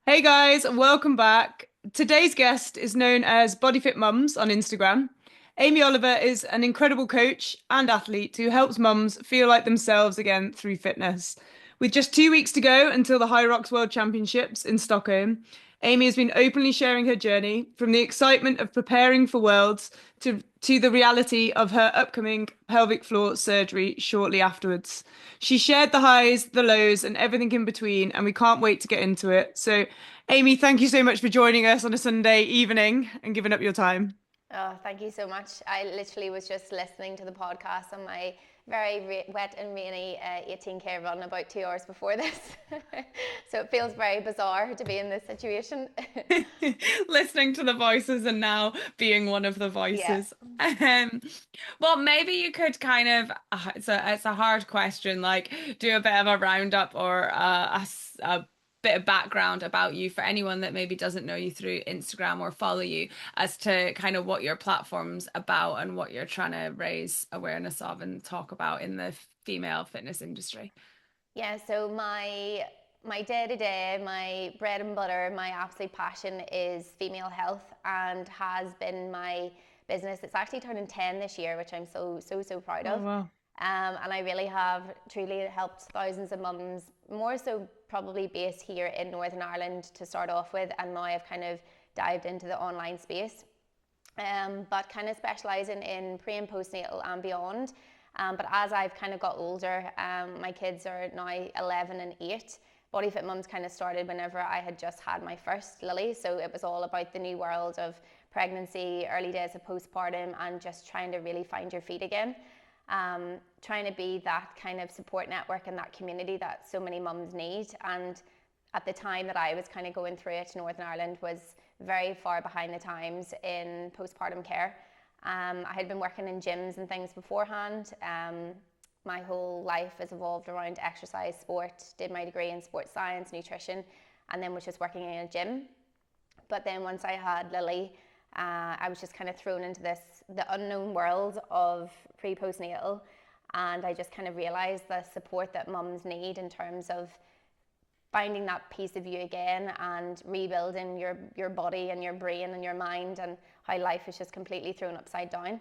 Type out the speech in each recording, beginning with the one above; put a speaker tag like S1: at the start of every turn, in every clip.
S1: Hey guys, welcome back. Today's guest is known as BodyFit Mums on Instagram. Aimee Oliver is an incredible coach and athlete who helps mums feel like themselves again through fitness. With just 2 weeks to go until the Hyrox World Championships in Stockholm, Aimee has been openly sharing her journey from the excitement of preparing for Worlds to the reality of her upcoming pelvic floor surgery shortly afterwards. She shared the highs, the lows, and everything in between, and we can't wait to get into it. So, Aimee, thank you so much for joining us on a Sunday evening and giving up your time.
S2: Oh, thank you so much. I literally was just listening to the podcast on my wet and rainy 18K run about 2 hours before this. So it feels very bizarre to be in this situation.
S1: Listening to the voices and now being one of the
S2: Yeah.
S1: voices. Um, well, maybe you could kind of, it's a hard question, like do a bit of a roundup or a bit of background about you for anyone that maybe doesn't know you through Instagram or follow you as to kind of what your platform's about and what you're trying to raise awareness of and talk about in the female fitness industry.
S2: Yeah, so my day to day, my bread and butter, my absolute passion is female health and has been my business. It's actually turning 10 this year, which I'm so proud
S1: Oh,
S2: of.
S1: wow.
S2: And I really have truly helped thousands of mums, more so probably based here in Northern Ireland to start off with, and now I've kind of dived into the online space. But kind of specialising in pre and postnatal and beyond. But as I've kind of got older, my kids are now 11 and 8. BodyFit Mums kind of started whenever I had just had my first Lily. So it was all about the new world of pregnancy, early days of postpartum, and just trying to really find your feet again. Trying to be that kind of support network and that community that so many mums need. And at the time that I was kind of going through it, Northern Ireland was very far behind the times in postpartum care. I had been working in gyms and things beforehand. My whole life has evolved around exercise, sport, did my degree in sports science, nutrition, and then was just working in a gym. But then once I had Lily, I was just kind of thrown into the unknown world of pre-postnatal. And I just kind of realized the support that mums need in terms of finding that piece of you again and rebuilding your body and your brain and your mind, and how life is just completely thrown upside down.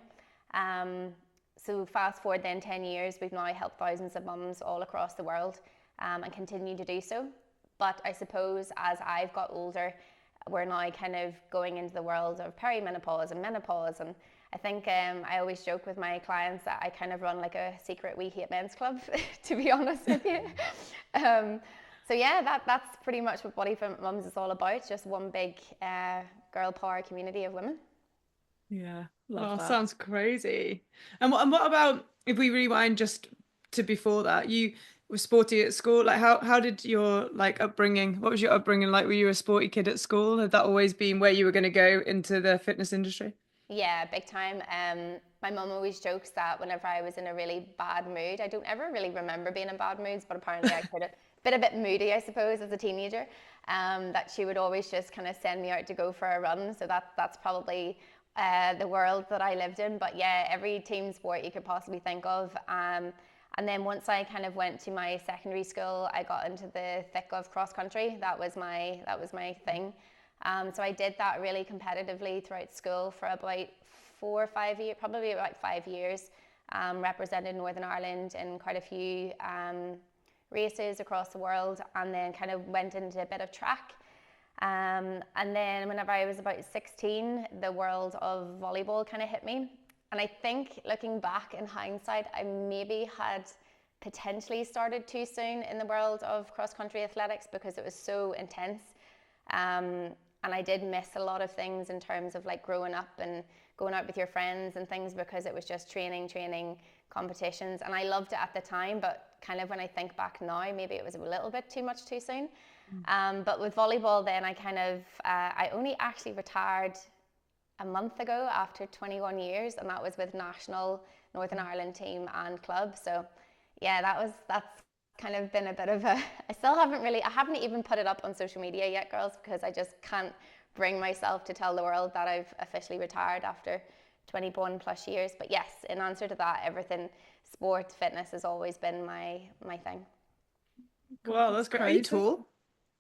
S2: Um, so fast forward then 10 years, we've now helped thousands of mums all across the world, and continue to do so. But I suppose as I've got older, we're now kind of going into the world of perimenopause and menopause. And I think I always joke with my clients that I kind of run like a secret We Hate Men's club, to be honest with you. Um, so yeah, that's pretty much what BodyFit Mums is all about. Just one big girl power community of women.
S1: Yeah.
S3: Love
S1: Oh,
S3: that.
S1: sounds crazy. And what about if we rewind just to before that? You were sporty at school. Like how did your like upbringing, what was your upbringing like? Were you a sporty kid at school? Had that always been where you were going to go into the fitness industry?
S2: Yeah, big time. My mum always jokes that whenever I was in a really bad mood, I don't ever really remember being in bad moods, but apparently I could have been a bit moody, I suppose, as a teenager. That she would always just kind of send me out to go for a run. So that's probably the world that I lived in. But yeah, every team sport you could possibly think of. And then once I kind of went to my secondary school, I got into the thick of cross country. That was my thing. So I did that really competitively throughout school for about 4 or 5 years, probably about 5 years. Represented Northern Ireland in quite a few races across the world, and then kind of went into a bit of track. And then whenever I was about 16, the world of volleyball kind of hit me. And I think looking back in hindsight, I maybe had potentially started too soon in the world of cross country athletics because it was so intense. Um, and I did miss a lot of things in terms of like growing up and going out with your friends and things because it was just training, competitions. And I loved it at the time, but kind of when I think back now, maybe it was a little bit too much too soon. But with volleyball, then I only actually retired a month ago after 21 years, and that was with national Northern Ireland team and club. So yeah, that's kind of been a bit of a I haven't even put it up on social media yet, girls, because I just can't bring myself to tell the world that I've officially retired after 21 plus years. But yes, in answer to that, everything sport, fitness has always been my thing.
S3: God,
S1: Wow,
S3: that's
S1: that's great. Are you
S3: crazy.
S1: tall?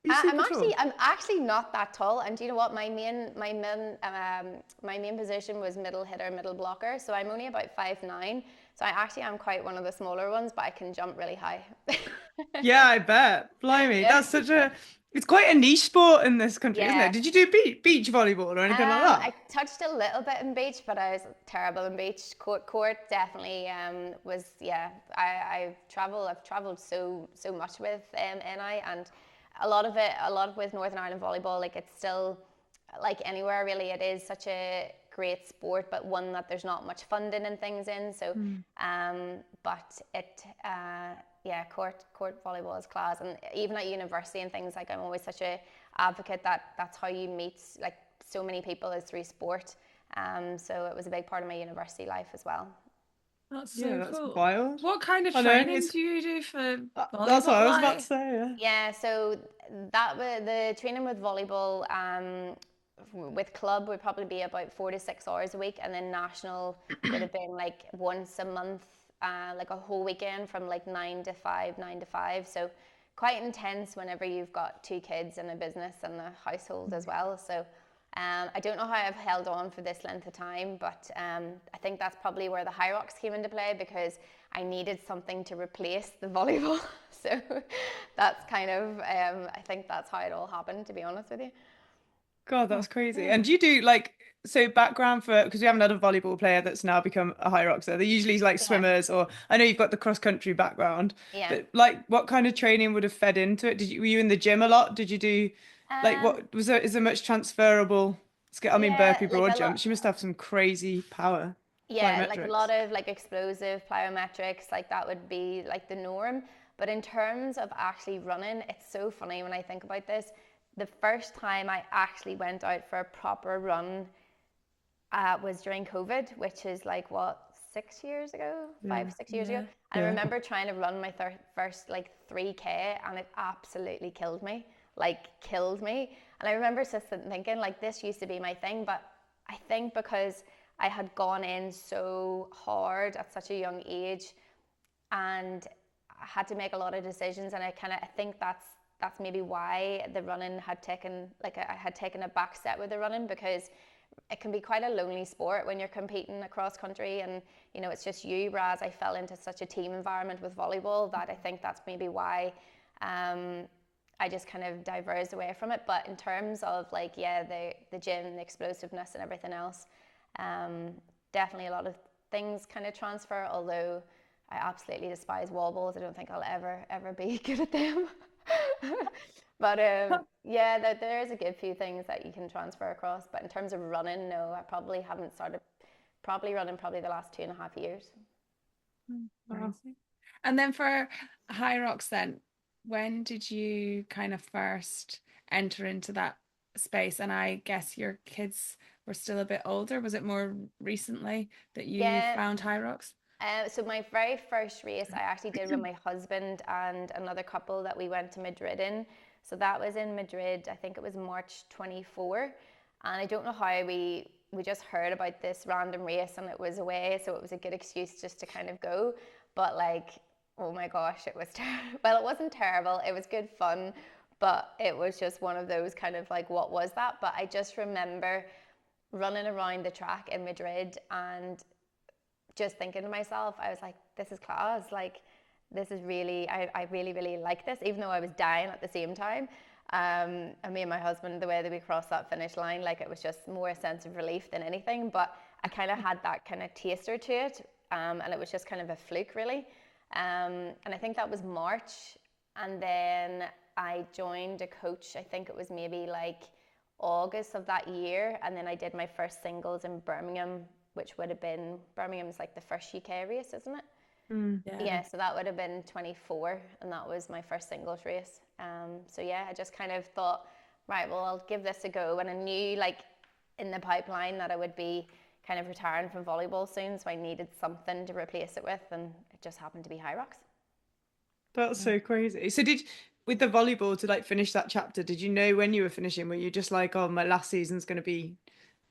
S1: You're super tall.
S2: I'm actually not that tall, and do you know what? My main position was middle hitter, middle blocker. So I'm only about 5'9". So I actually am quite one of the smaller ones, but I can jump really high.
S1: Yeah, I bet. Blimey,
S2: Yeah.
S1: that's such a, it's quite a niche sport in this country, isn't it?
S2: Yeah.
S1: Did you do beach volleyball or anything like
S2: I
S1: that?
S2: touched a little bit in beach, but I was terrible in beach. Court definitely was. Yeah, I've traveled so much with NI, and a lot with Northern Ireland volleyball. Like it's still like anywhere really. It is such a great sport, but one that there's not much funding and things in. So,
S1: Mm.
S2: but yeah, court volleyball is class, and even at university and things like I'm always such a advocate that that's how you meet like so many people is through sport. So it was a big part of my university life as well.
S3: That's
S1: Yeah,
S3: so
S1: that's
S3: cool.
S1: wild.
S3: What kind of
S1: I know
S3: training
S1: it's
S3: do you do for
S1: that's what
S3: volleyball?
S1: I was about to
S3: Like,
S1: say. Yeah.
S2: Yeah, so the training with volleyball with club would probably be about 4 to 6 hours a week, and then national would have been like once a month, like a whole weekend from like 9 to 5, 9 to 5. So quite intense whenever you've got two kids and a business and a household as well. So I don't know how I've held on for this length of time, but I think that's probably where the Hyrox came into play because I needed something to replace the volleyball. So that's kind of, I think that's how it all happened, to be honest with you.
S1: God,
S3: oh,
S1: that's crazy.
S3: cool.
S1: And do you do like so background for because we have another volleyball player that's now become a high roxer. They're usually like
S2: Yeah.
S1: swimmers, or I know you've got the cross country background,
S2: Yeah.
S1: but like what kind of training would have fed into it? Were you in the gym a lot? Did you do like
S2: Um,
S1: what was there is there much transferable skill? I mean,
S2: yeah,
S1: burpee
S2: like
S1: broad
S2: a lot.
S1: jump. She must have some crazy power,
S2: Yeah, like a lot
S1: plyometrics.
S2: of like explosive plyometrics, like that would be like the norm. But in terms of actually running, it's so funny when I think about this. The first time I actually went out for a proper run was during COVID, which is like what, 6 years ago,
S1: Yeah,
S2: 5, 6 years ago.
S3: Yeah.
S2: And I
S1: yeah.
S2: remember trying to run my first like 3K, and it absolutely killed me, like killed me. And I remember just thinking like this used to be my thing, but I think because I had gone in so hard at such a young age and I had to make a lot of decisions, and I think that's maybe why the running had taken like I had taken a back step with the running because it can be quite a lonely sport when you're competing across country and it's just you, whereas I fell into such a team environment with volleyball that I think that's maybe why um, I just kind of diverged away from it. But in terms of like yeah, the gym, the explosiveness and everything else, um, definitely a lot of things kind of transfer, although I absolutely despise wall balls. I don't think I'll ever be good at them. But yeah, there is a good few things that you can transfer across. But in terms of running, no, I probably haven't started probably running probably the last 2.5 years.
S1: Wow.
S3: Crazy. And then for Hyrox, then, when did you kind of first enter into that space? And I guess your kids were still a bit older. Was it more recently that you
S2: Yeah,
S3: found Hyrox?
S2: so my very first race I actually did with my husband and another couple that we went to Madrid in. So that was in Madrid. I think it was March 24, and I don't know how we just heard about this random race and it was away, so it was a good excuse just to kind of go. But like, oh my gosh, it was well, it wasn't terrible. It was good fun, but it was just one of those kind of like, what was that? But I just remember running around the track in Madrid and just thinking to myself, I was like, this is class. Like, this is really, I really, really like this, even though I was dying at the same time. And me and my husband, the way that we crossed that finish line, like it was just more a sense of relief than anything. But I kind of had that kind of taster to it. And it was just kind of a fluke, really. And I think that was March. And then I joined a coach, I think it was maybe like August of that year. And then I did my first singles in Birmingham, which would have been Birmingham's like the first UK race, isn't it?
S1: Mm.
S3: Yeah.
S2: Yeah, so that would have been 24, and that was my first singles race. So yeah, I just kind of thought, right, well, I'll give this a go, and I knew like in the pipeline that I would be kind of retiring from volleyball soon, so I needed something to replace it with, and it just happened to be Hyrox.
S1: That's so crazy. So did with the volleyball to like finish that chapter, did you know when you were finishing? Were you just like, oh, my last season's going to be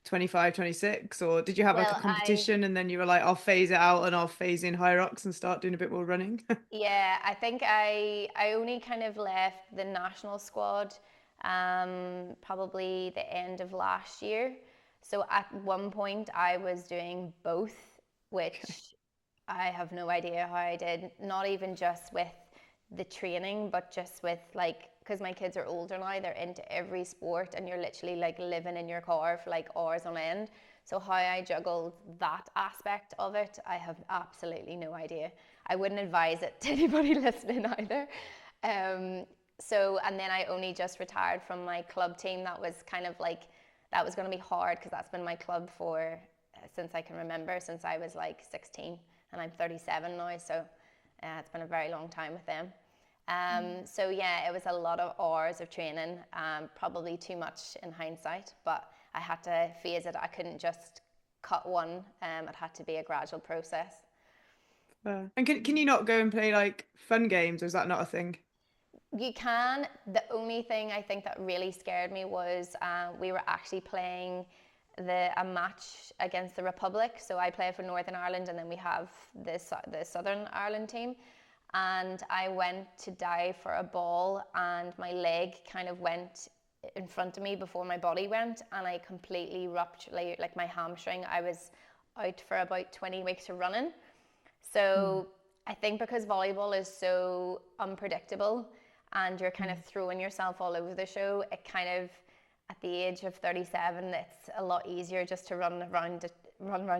S1: 25, 26? Or did you have like a
S2: Well,
S1: competition and then you were like, I'll phase it out and I'll phase in Hyrox and start doing a bit more running?
S2: yeah, I think I only kind of left the national squad probably the end of last year. So at one point I was doing both, which I have no idea how I did. Not even just with the training, but just with like, because my kids are older now, they're into every sport, and you're literally like living in your car for like hours on end. So how I juggled that aspect of it, I have absolutely no idea. I wouldn't advise it to anybody listening either. Um, and then I only just retired from my club team. That was kind of like, that was going to be hard because that's been my club for since I can remember, since I was like 16, and I'm 37 now. So it's been a very long time with them. So yeah, it was a lot of hours of training, probably too much in hindsight, but I had to phase it. I couldn't just cut one. It had to be a gradual process.
S1: And can you not go and play like fun games, or is that not a thing?
S2: You can. The only thing I think that really scared me was we were actually playing a match against the Republic. So I play for Northern Ireland, and then we have the Southern Ireland team. And I went to dive for a ball, and my leg kind of went in front of me before my body went, and I completely ruptured like my hamstring. I was out for about 20 weeks of running. So I think because volleyball is so unpredictable and you're kind of throwing yourself all over the show, it kind of, at the age of 37, it's a lot easier just to run around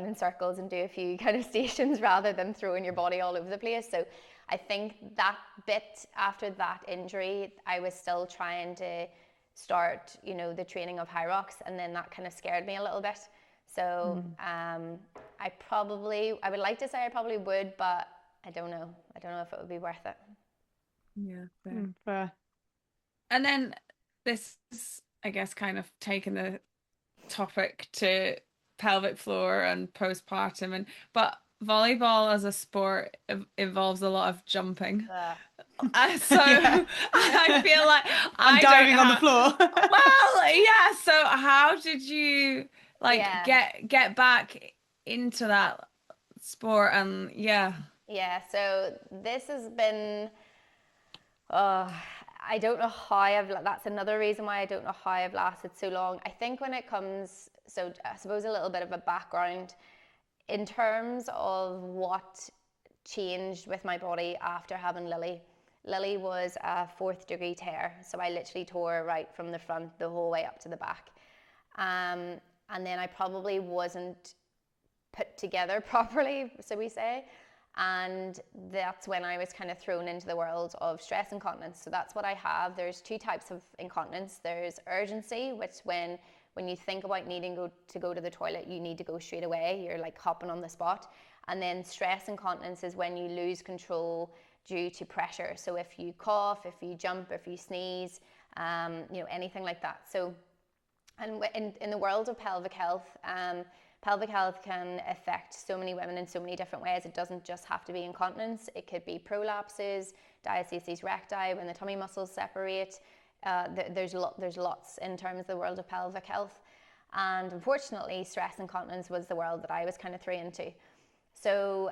S2: in circles and do a few kind of stations rather than throwing your body all over the place. So I think that bit after that injury, I was still trying to start, the training of Hyrox, and then that kind of scared me a little bit. So I would like to say I probably would, but I don't know. I don't know if it would be worth it.
S3: Yeah, fair.
S1: Fair.
S3: And then this is, I guess, kind of taking the topic to pelvic floor and postpartum, but volleyball as a sport involves a lot of jumping. So
S1: Yeah.
S3: I feel like
S1: And
S3: I don't
S1: diving on the
S3: have.
S1: floor.
S3: Well, yeah. So how did you like
S2: Yeah.
S3: get back into that sport? And yeah.
S2: Yeah. So this has been, uh, I don't know how that's another reason why I don't know how I've lasted so long. I think when it comes, so I suppose a little bit of a background in terms of what changed with my body after having Lily. Lily was a 4th-degree tear, so I literally tore right from the front the whole way up to the back. And then I probably wasn't put together properly, so we say. And that's when I was kind of thrown into the world of stress incontinence. So that's what I have. There's 2 types of incontinence. There's urgency, which when you think about needing to go to the toilet, you need to go straight away. You're like hopping on the spot. And then stress incontinence is when you lose control due to pressure. So if you cough, if you jump, if you sneeze, anything like that. So, and in the world of pelvic health can affect so many women in so many different ways. It doesn't just have to be incontinence. It could be prolapses, diastasis recti, when the tummy muscles separate. There's lots in terms of the world of pelvic health. And unfortunately, stress incontinence was the world that I was kind of thrown into. So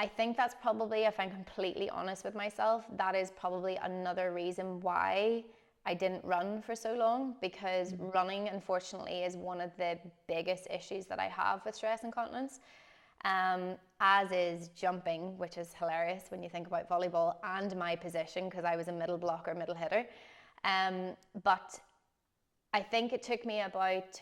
S2: I think that's probably, if I'm completely honest with myself, that is probably another reason why I didn't run for so long, because running, unfortunately, is one of the biggest issues that I have with stress incontinence, as is jumping, which is hilarious when you think about volleyball, and my position, because I was a middle blocker, middle hitter. But I think it took me about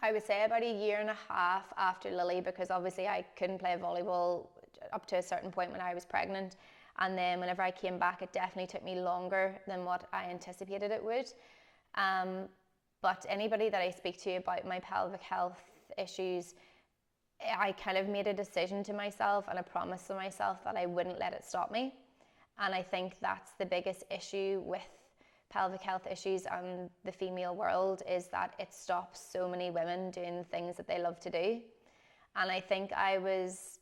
S2: a year and a half after Lily, because obviously I couldn't play volleyball up to a certain point when I was pregnant. And then whenever I came back, it definitely took me longer than what I anticipated it would. But anybody that I speak to about my pelvic health issues, I kind of made a decision to myself and a promise to myself that I wouldn't let it stop me. And I think that's the biggest issue with pelvic health issues and the female world, is that it stops so many women doing things that they love to do. And I think I was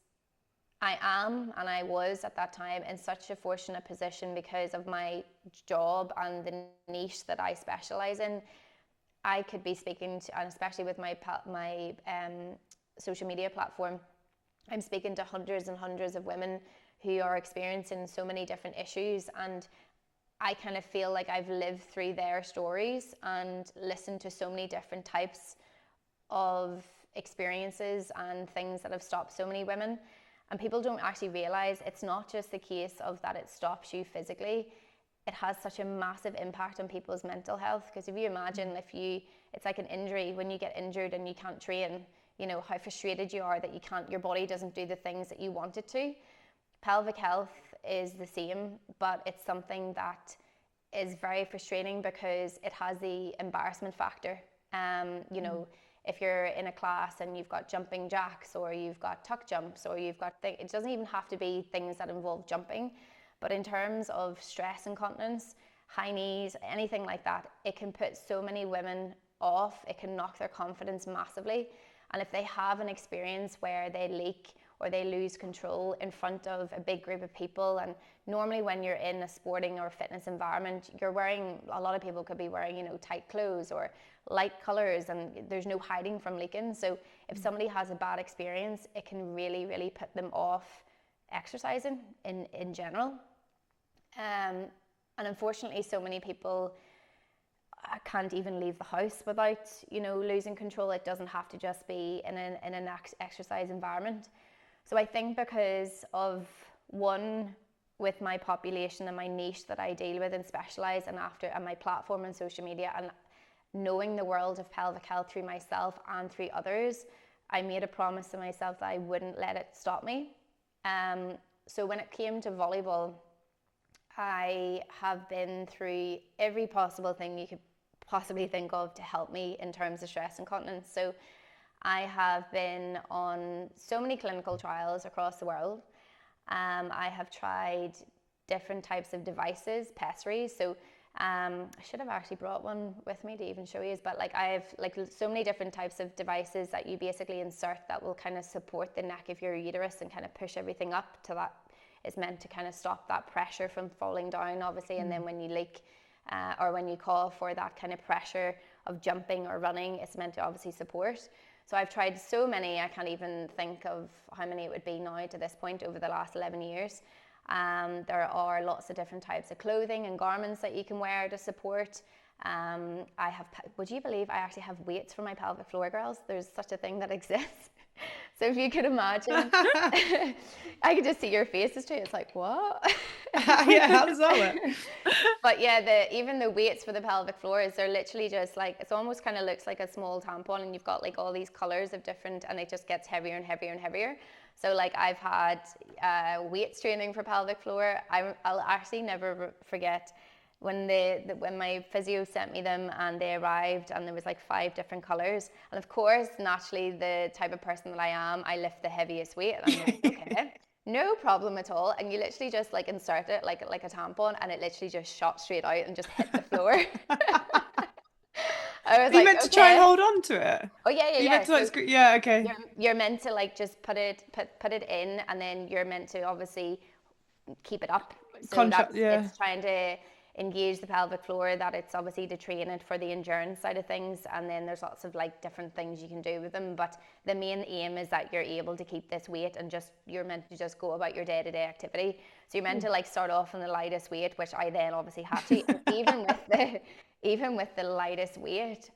S2: at that time in such a fortunate position because of my job and the niche that I specialize in. I could be speaking to, and especially with my social media platform, I'm speaking to hundreds and hundreds of women who are experiencing so many different issues, and I kind of feel like I've lived through their stories and listened to so many different types of experiences and things that have stopped so many women. And people don't actually realize it's not just the case of that it stops you physically. It has such a massive impact on people's mental health, because if you imagine, it's like an injury. When you get injured and you can't train, you know how frustrated you are that your body doesn't do the things that you want it to. Pelvic health is the same, but it's something that is very frustrating because it has the embarrassment factor. If you're in a class and you've got jumping jacks, or you've got tuck jumps, or you've got it doesn't even have to be things that involve jumping, but in terms of stress incontinence, high knees, anything like that, it can put so many women off. It can knock their confidence massively. And if they have an experience where they leak or they lose control in front of a big group of people, and normally when you're in a sporting or fitness environment, a lot of people could be wearing, tight clothes or light colors, and there's no hiding from leaking. So if somebody has a bad experience, it can really, really put them off exercising in general. And unfortunately, so many people can't even leave the house without, losing control. It doesn't have to just be in an exercise environment. So I think because of, one, with my population and my niche that I deal with and specialize in and my platform on social media, and knowing the world of pelvic health through myself and through others, I made a promise to myself that I wouldn't let it stop me. So when it came to volleyball, I have been through every possible thing you could possibly think of to help me in terms of stress incontinence. So I have been on so many clinical trials across the world. I have tried different types of devices, pessaries. So I should have actually brought one with me to even show you, but I have so many different types of devices that you basically insert that will kind of support the neck of your uterus and kind of push everything up to that. Is meant to kind of stop that pressure from falling down, obviously, and then when you leak or when you cough, or that kind of pressure of jumping or running, it's meant to obviously support. So I've tried so many, I can't even think of how many it would be now to this point over the last 11 years. There are lots of different types of clothing and garments that you can wear to support. Would you believe I actually have weights for my pelvic floor, girls? There's such a thing that exists. So if you could imagine, I could just see your faces too. It's like, what?
S1: Yeah, how does that work?
S2: But yeah, even the weights for the pelvic floors, they're literally just it almost kind of looks like a small tampon, and you've got all these colors of different, and it just gets heavier and heavier and heavier. So I've had weights training for pelvic floor. I'll actually never forget when my physio sent me them, and they arrived, and there was 5 different colors. And of course, naturally, the type of person that I am, I lift the heaviest weight. And I'm okay, no problem at all. And you literally just insert it like a tampon, and it literally just shot straight out and just hit the floor. I was
S1: you meant to try and hold on to it?
S2: Oh yeah.
S1: You meant to yeah, okay.
S2: You're meant to just put it in, and then you're meant to obviously keep it up. So it's trying to engage the pelvic floor, that it's obviously to train it for the endurance side of things, and then there's lots of different things you can do with them, but the main aim is that you're able to keep this weight and you're meant to just go about your day-to-day activity. So you're meant to start off on the lightest weight, which I then obviously had to, and even with the lightest weight,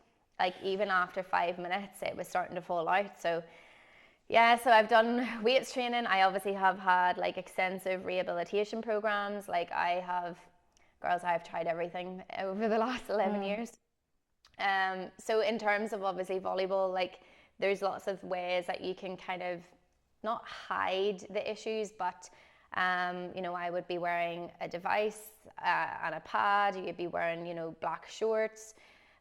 S2: even after 5 minutes it was starting to fall out. So yeah, so I've done weights training. I obviously have had extensive rehabilitation programs. I've tried everything over the last 11 years. So in terms of obviously volleyball, there's lots of ways that you can kind of not hide the issues, but I would be wearing a device and a pad. You could be wearing, black shorts,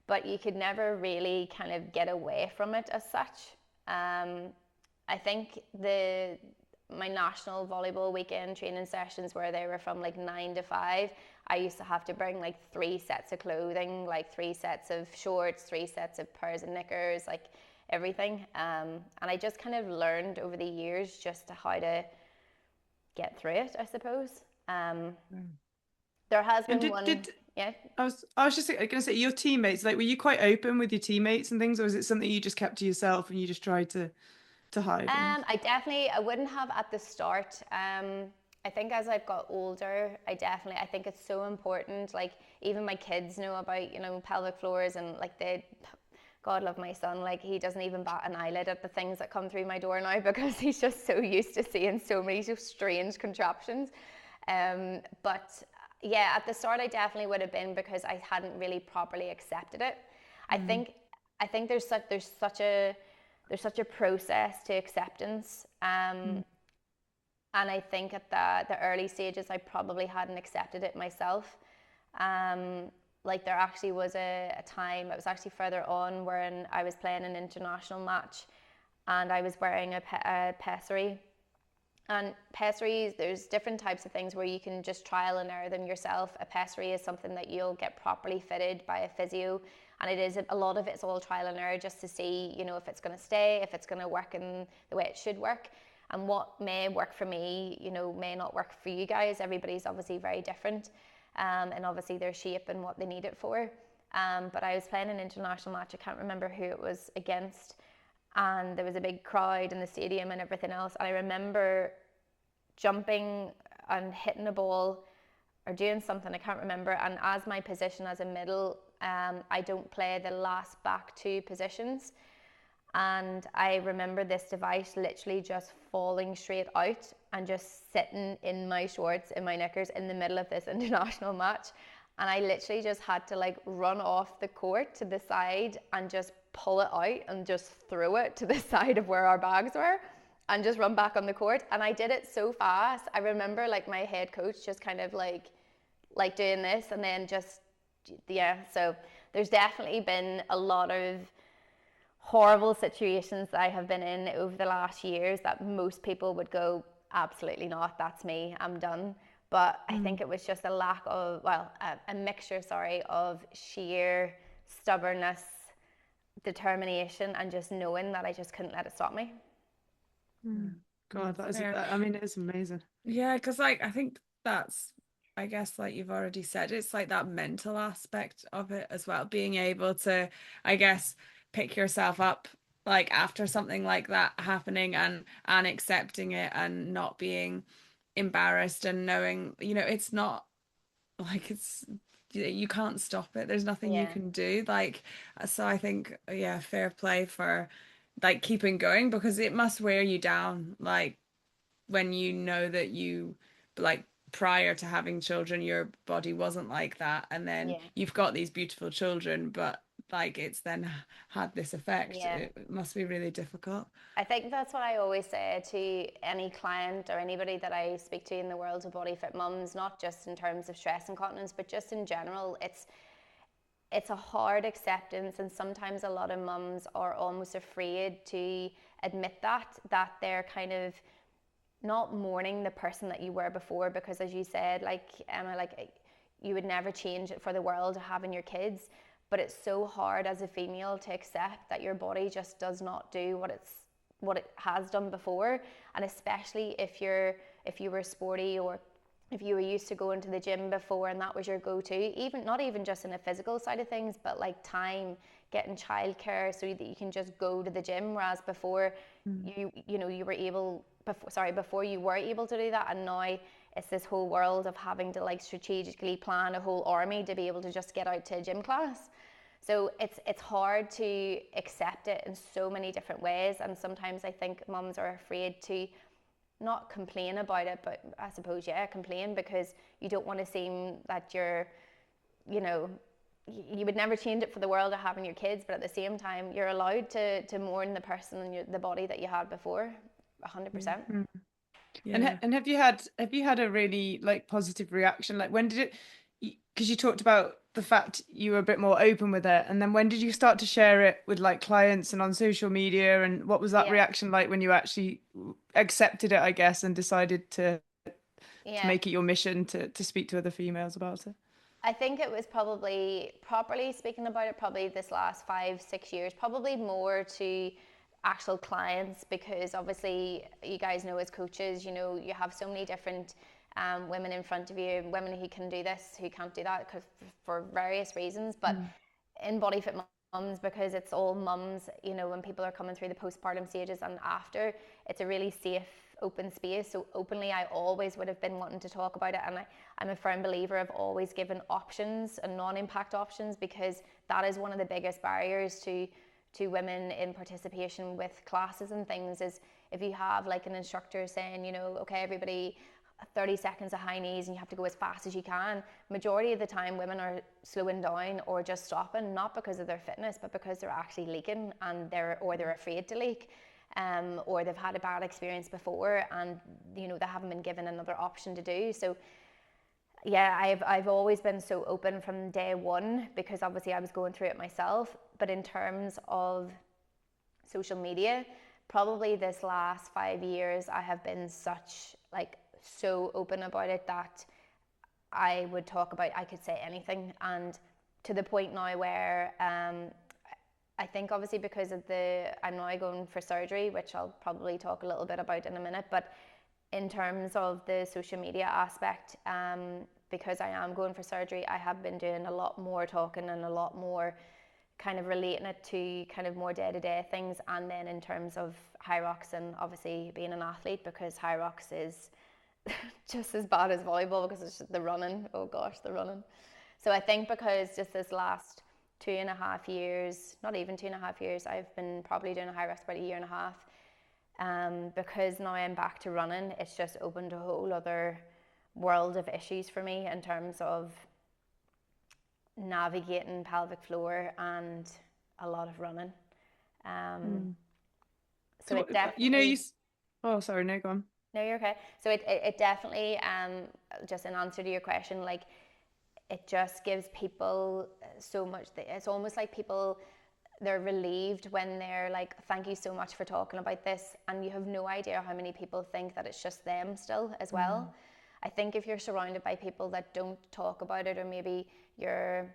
S2: but you could never really kind of get away from it as such. I think my national volleyball weekend training sessions, where they were from 9 to 5, I used to have to bring 3 sets of clothing, 3 sets of shorts, 3 sets of pairs of knickers, everything. And I just kind of learned over the years just how to get through it, I suppose. There has been Yeah.
S1: I was just going to say, your teammates, like, were you quite open with your teammates and things, or was it something you just kept to yourself and you just tried to hide? And
S2: I wouldn't have at the start. I think as I've got older, I think it's so important. Like, even my kids know about, pelvic floors, and like God love my son, like he doesn't even bat an eyelid at the things that come through my door now because he's just so used to seeing so many so strange contraptions. But yeah, at the start I definitely would have been, because I hadn't really properly accepted it. I think there's such a process to acceptance. And I think at the early stages, I probably hadn't accepted it myself. Like, there actually was a time, it was actually further on, when I was playing an international match and I was wearing a pessary. And pessaries, there's different types of things where you can just trial and error them yourself. A pessary is something that you'll get properly fitted by a physio, and a lot of it's all trial and error, just to see, if it's going to stay, if it's going to work in the way it should work. And what may work for me, may not work for you guys. Everybody's obviously very different, and obviously their shape and what they need it for. But I was playing an international match, I can't remember who it was against, and there was a big crowd in the stadium and everything else. And I remember jumping and hitting a ball or doing something, I can't remember. And as my position as a middle, I don't play the last back two positions. And I remember this device literally just falling straight out and just sitting in my shorts, in my knickers, in the middle of this international match. And I literally just had to like run off the court to the side and just pull it out and just throw it to the side of where our bags were and just run back on the court. And I did it so fast. I remember like my head coach just kind of like doing this, and then just, yeah. So there's definitely been a lot of horrible situations that I have been in over the last years that most people would go, absolutely not, that's me, I'm done. But I think it was just a lack of, a mixture, of sheer stubbornness, determination, and just knowing that I just couldn't let it stop me.
S1: God, I mean, it is amazing.
S3: Yeah, because like I think that's, I guess, like you've already said, it's like that mental aspect of it as well, being able to, I guess, pick yourself up like after something like that happening, and accepting it and not being embarrassed, and knowing, it's not like you can't stop it, there's nothing you
S2: Yeah.
S3: can do, like, so I think, yeah, fair play for like keeping going, because it must wear you down, like when you know that you, like, prior to having children your body wasn't like that, and then
S2: Yeah.
S3: you've got these beautiful children, but like it's then had this effect.
S2: Yeah.
S3: It must be really difficult.
S2: I think that's what I always say to any client or anybody that I speak to in the world of BodyFit Mums, not just in terms of stress incontinence, but just in general. It's a hard acceptance, and sometimes a lot of mums are almost afraid to admit that they're kind of not mourning the person that you were before, because as you said, like Emma, like you would never change it for the world having your kids, but it's so hard as a female to accept that your body just does not do what it has done before. And especially if you were sporty, or if you were used to going to the gym before and that was your go-to, even not even just in a physical side of things, but like time, getting childcare so that you can just go to the gym, whereas before you were able, before you were able to do that, and now it's this whole world of having to like strategically plan a whole army to be able to just get out to a gym class. So it's hard to accept it in so many different ways, and sometimes I think mums are afraid to not complain about it, but I suppose, yeah, complain, because you don't want to seem that you're, you would never change it for the world of having your kids, but at the same time, you're allowed to mourn the person and the body that you had before, 100%.
S3: Yeah.
S1: And have you had a really like positive reaction? Like, when did it, because you talked about the fact you were a bit more open with it, and then when did you start to share it with like clients and on social media, and what was that
S2: Yeah.
S1: reaction like when you actually accepted it, I guess, and decided to
S2: Yeah.
S1: make it your mission to speak to other females about it?
S2: I think it was probably, properly speaking about it, probably this last 5-6 years, probably more to actual clients, because obviously you guys know as coaches, you have so many different women in front of you, women who can do this, who can't do that, because for various reasons. But in BodyFit Mums, because it's all mums, you know, when people are coming through the postpartum stages and after, it's a really safe, open space. So openly, I always would have been wanting to talk about it, and I'm a firm believer of always giving options and non-impact options, because that is one of the biggest barriers to women in participation with classes and things. Is if you have like an instructor saying, you know, okay, everybody 30 seconds of high knees and you have to go as fast as you can, majority of the time women are slowing down or just stopping, not because of their fitness, but because they're actually leaking, and they're afraid to leak, or they've had a bad experience before, and you know, they haven't been given another option to do. So yeah, I've always been so open from day one, because obviously I was going through it myself. But in terms of social media, probably this last 5 years, I have been so open about it that I would talk about, I could say anything. And to the point now where I think obviously because of I'm now going for surgery, which I'll probably talk a little bit about in a minute, but in terms of the social media aspect, because I am going for surgery, I have been doing a lot more talking and a lot more kind of relating it to kind of more day-to-day things. And then in terms of Hyrox, and obviously being an athlete, because Hyrox is just as bad as volleyball, because it's just the running. Oh gosh, the running. So I think because just this last 2.5 years, not even 2.5 years, I've been probably doing a Hyrox about 1.5 years. Because now I'm back to running, it's just opened a whole other world of issues for me in terms of navigating pelvic floor and a lot of running. So it definitely,
S1: you know, oh, sorry, no, go on.
S2: No, you're okay. So it definitely, just in answer to your question, like, it just gives people so much. It's almost like people, they're relieved when they're like, thank you so much for talking about this. And you have no idea how many people think that it's just them still as well. I think if you're surrounded by people that don't talk about it, or maybe you're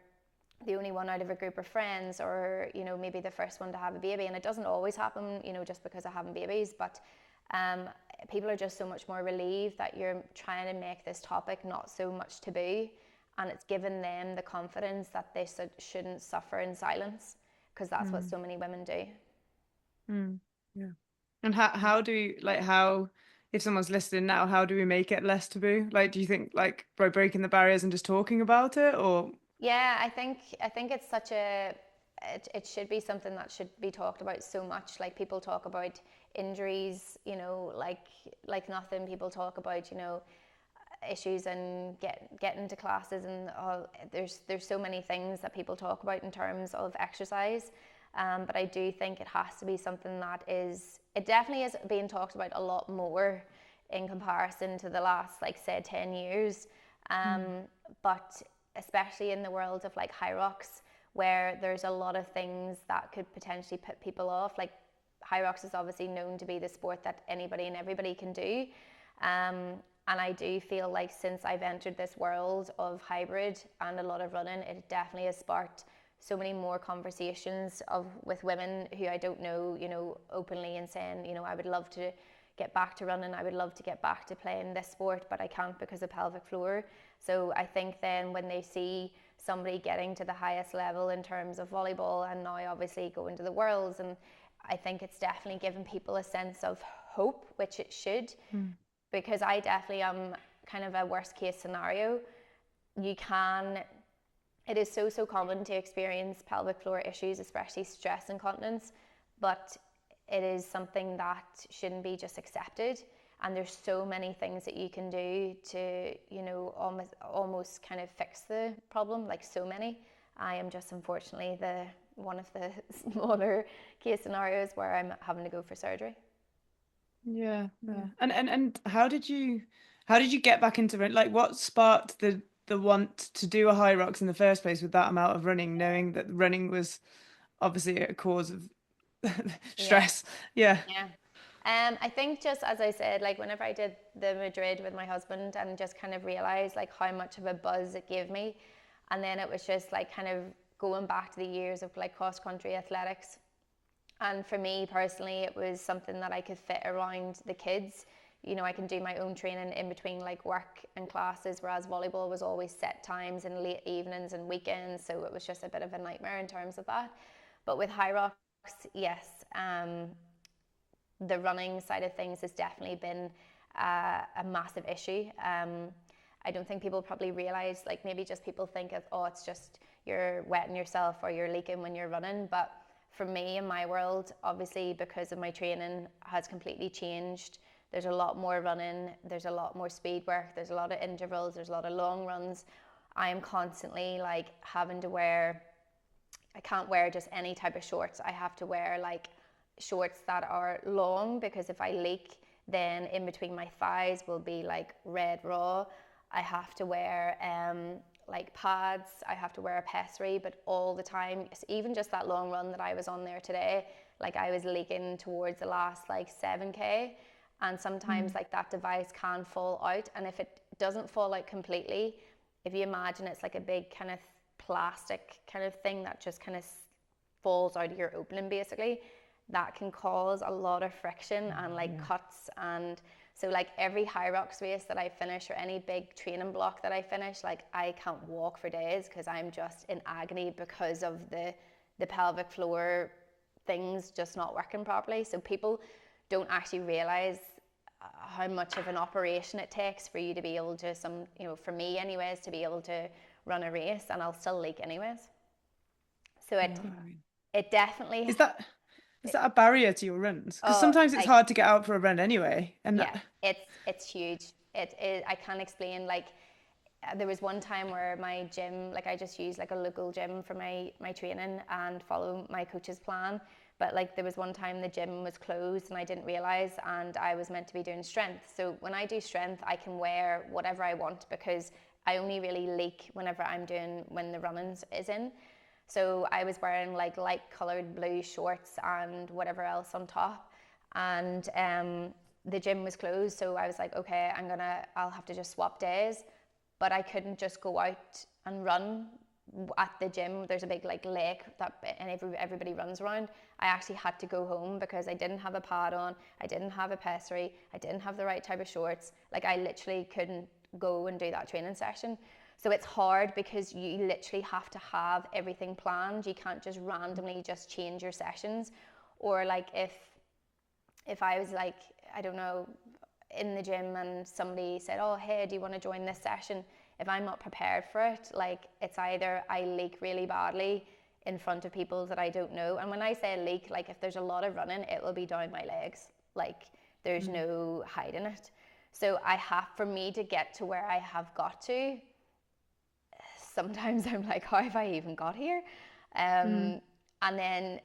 S2: the only one out of a group of friends, or, you know, maybe the first one to have a baby, and it doesn't always happen, you know, just because of having babies, but people are just so much more relieved that you're trying to make this topic not so much taboo, and it's given them the confidence that they shouldn't suffer in silence, because that's what so many women do.
S1: Yeah. And how do how, if someone's listening now, how do we make it less taboo? Like, do you think like by breaking the barriers and just talking about it, or?
S2: Yeah, I think it's such it should be something that should be talked about so much. Like, people talk about injuries, you know, like nothing. People talk about, you know, issues and getting to classes, and there's so many things that people talk about in terms of exercise. But I do think it has to be something that it definitely is being talked about a lot more in comparison to the last, like, say, 10 years. But especially in the world of like Hyrox, where there's a lot of things that could potentially put people off. Like, Hyrox is obviously known to be the sport that anybody and everybody can do. And I do feel like since I've entered this world of hybrid and a lot of running, it definitely has sparked so many more conversations with women who I don't know, you know, openly, and saying, you know, I would love to get back to running, I would love to get back to playing this sport, but I can't because of pelvic floor. So I think then when they see somebody getting to the highest level in terms of volleyball, and now obviously going to the Worlds, and I think it's definitely given people a sense of hope, which it should, because I definitely am kind of a worst case scenario. It is so common to experience pelvic floor issues, especially stress incontinence, but it is something that shouldn't be just accepted. And there's so many things that you can do to, you know, almost kind of fix the problem, like so many. I am just unfortunately one of the smaller case scenarios where I'm having to go for surgery.
S1: Yeah. And how did you get back into it? Like, what sparked the want to do a Hyrox in the first place with that amount of running, knowing that running was obviously a cause of stress? Yeah.
S2: I think, just as I said, like, whenever I did the Madrid with my husband, and just kind of realized like how much of a buzz it gave me, and then it was just like kind of going back to the years of like cross country athletics. And for me personally, it was something that I could fit around the kids, you know, I can do my own training in between like work and classes, whereas volleyball was always set times and late evenings and weekends, so it was just a bit of a nightmare in terms of that. But with Hyrox, yes, the running side of things has definitely been a massive issue. I don't think people probably realize, like maybe just people think of, oh, it's just you're wetting yourself or you're leaking when you're running. But for me, in my world, obviously because of my training has completely changed. There's a lot more running, there's a lot more speed work, there's a lot of intervals, there's a lot of long runs. I am constantly like having to wear, I can't wear just any type of shorts. I have to wear like shorts that are long, because if I leak, then in between my thighs will be like red raw. I have to wear like pads, I have to wear a pessary, but all the time, even just that long run that I was on there today, like I was leaking towards the last like 7K, and sometimes like that device can fall out, and if it doesn't fall out completely, if you imagine it's like a big kind of plastic kind of thing that just kind of falls out of your opening basically, that can cause a lot of friction and like cuts. And so like every Hyrox race that I finish or any big training block that I finish, like I can't walk for days because I'm just in agony because of the pelvic floor things just not working properly. So people don't actually realize how much of an operation it takes for you to be able to, you know, for me anyways, to be able to run a race, and I'll still leak anyways. So it definitely,
S1: Is that a barrier to your runs? Because
S2: oh,
S1: sometimes it's
S2: like,
S1: hard to get out for a run anyway. And
S2: yeah, it's huge. It is, I can't explain, like there was one time where my gym, like I just use like a local gym for my training and follow my coach's plan, but like there was one time the gym was closed and I didn't realize, and I was meant to be doing strength. So when I do strength, I can wear whatever I want because I only really leak whenever I'm doing, when the running is in. So I was wearing like light colored blue shorts and whatever else on top, and the gym was closed. So I was like, okay, I'll have to just swap days. But I couldn't just go out and run at the gym. There's a big like lake that and everybody runs around. I actually had to go home because I didn't have a pad on, I didn't have a pessary, I didn't have the right type of shorts. Like I literally couldn't go and do that training session. So it's hard because you literally have to have everything planned. You can't just randomly just change your sessions. Or like if I was like, I don't know, in the gym and somebody said, oh, hey, do you want to join this session? If I'm not prepared for it, like it's either I leak really badly in front of people that I don't know. And when I say leak, like if there's a lot of running, it will be down my legs. Like there's no hiding it. So for me to get to where I have got to, sometimes I'm like, how have I even got here? And then,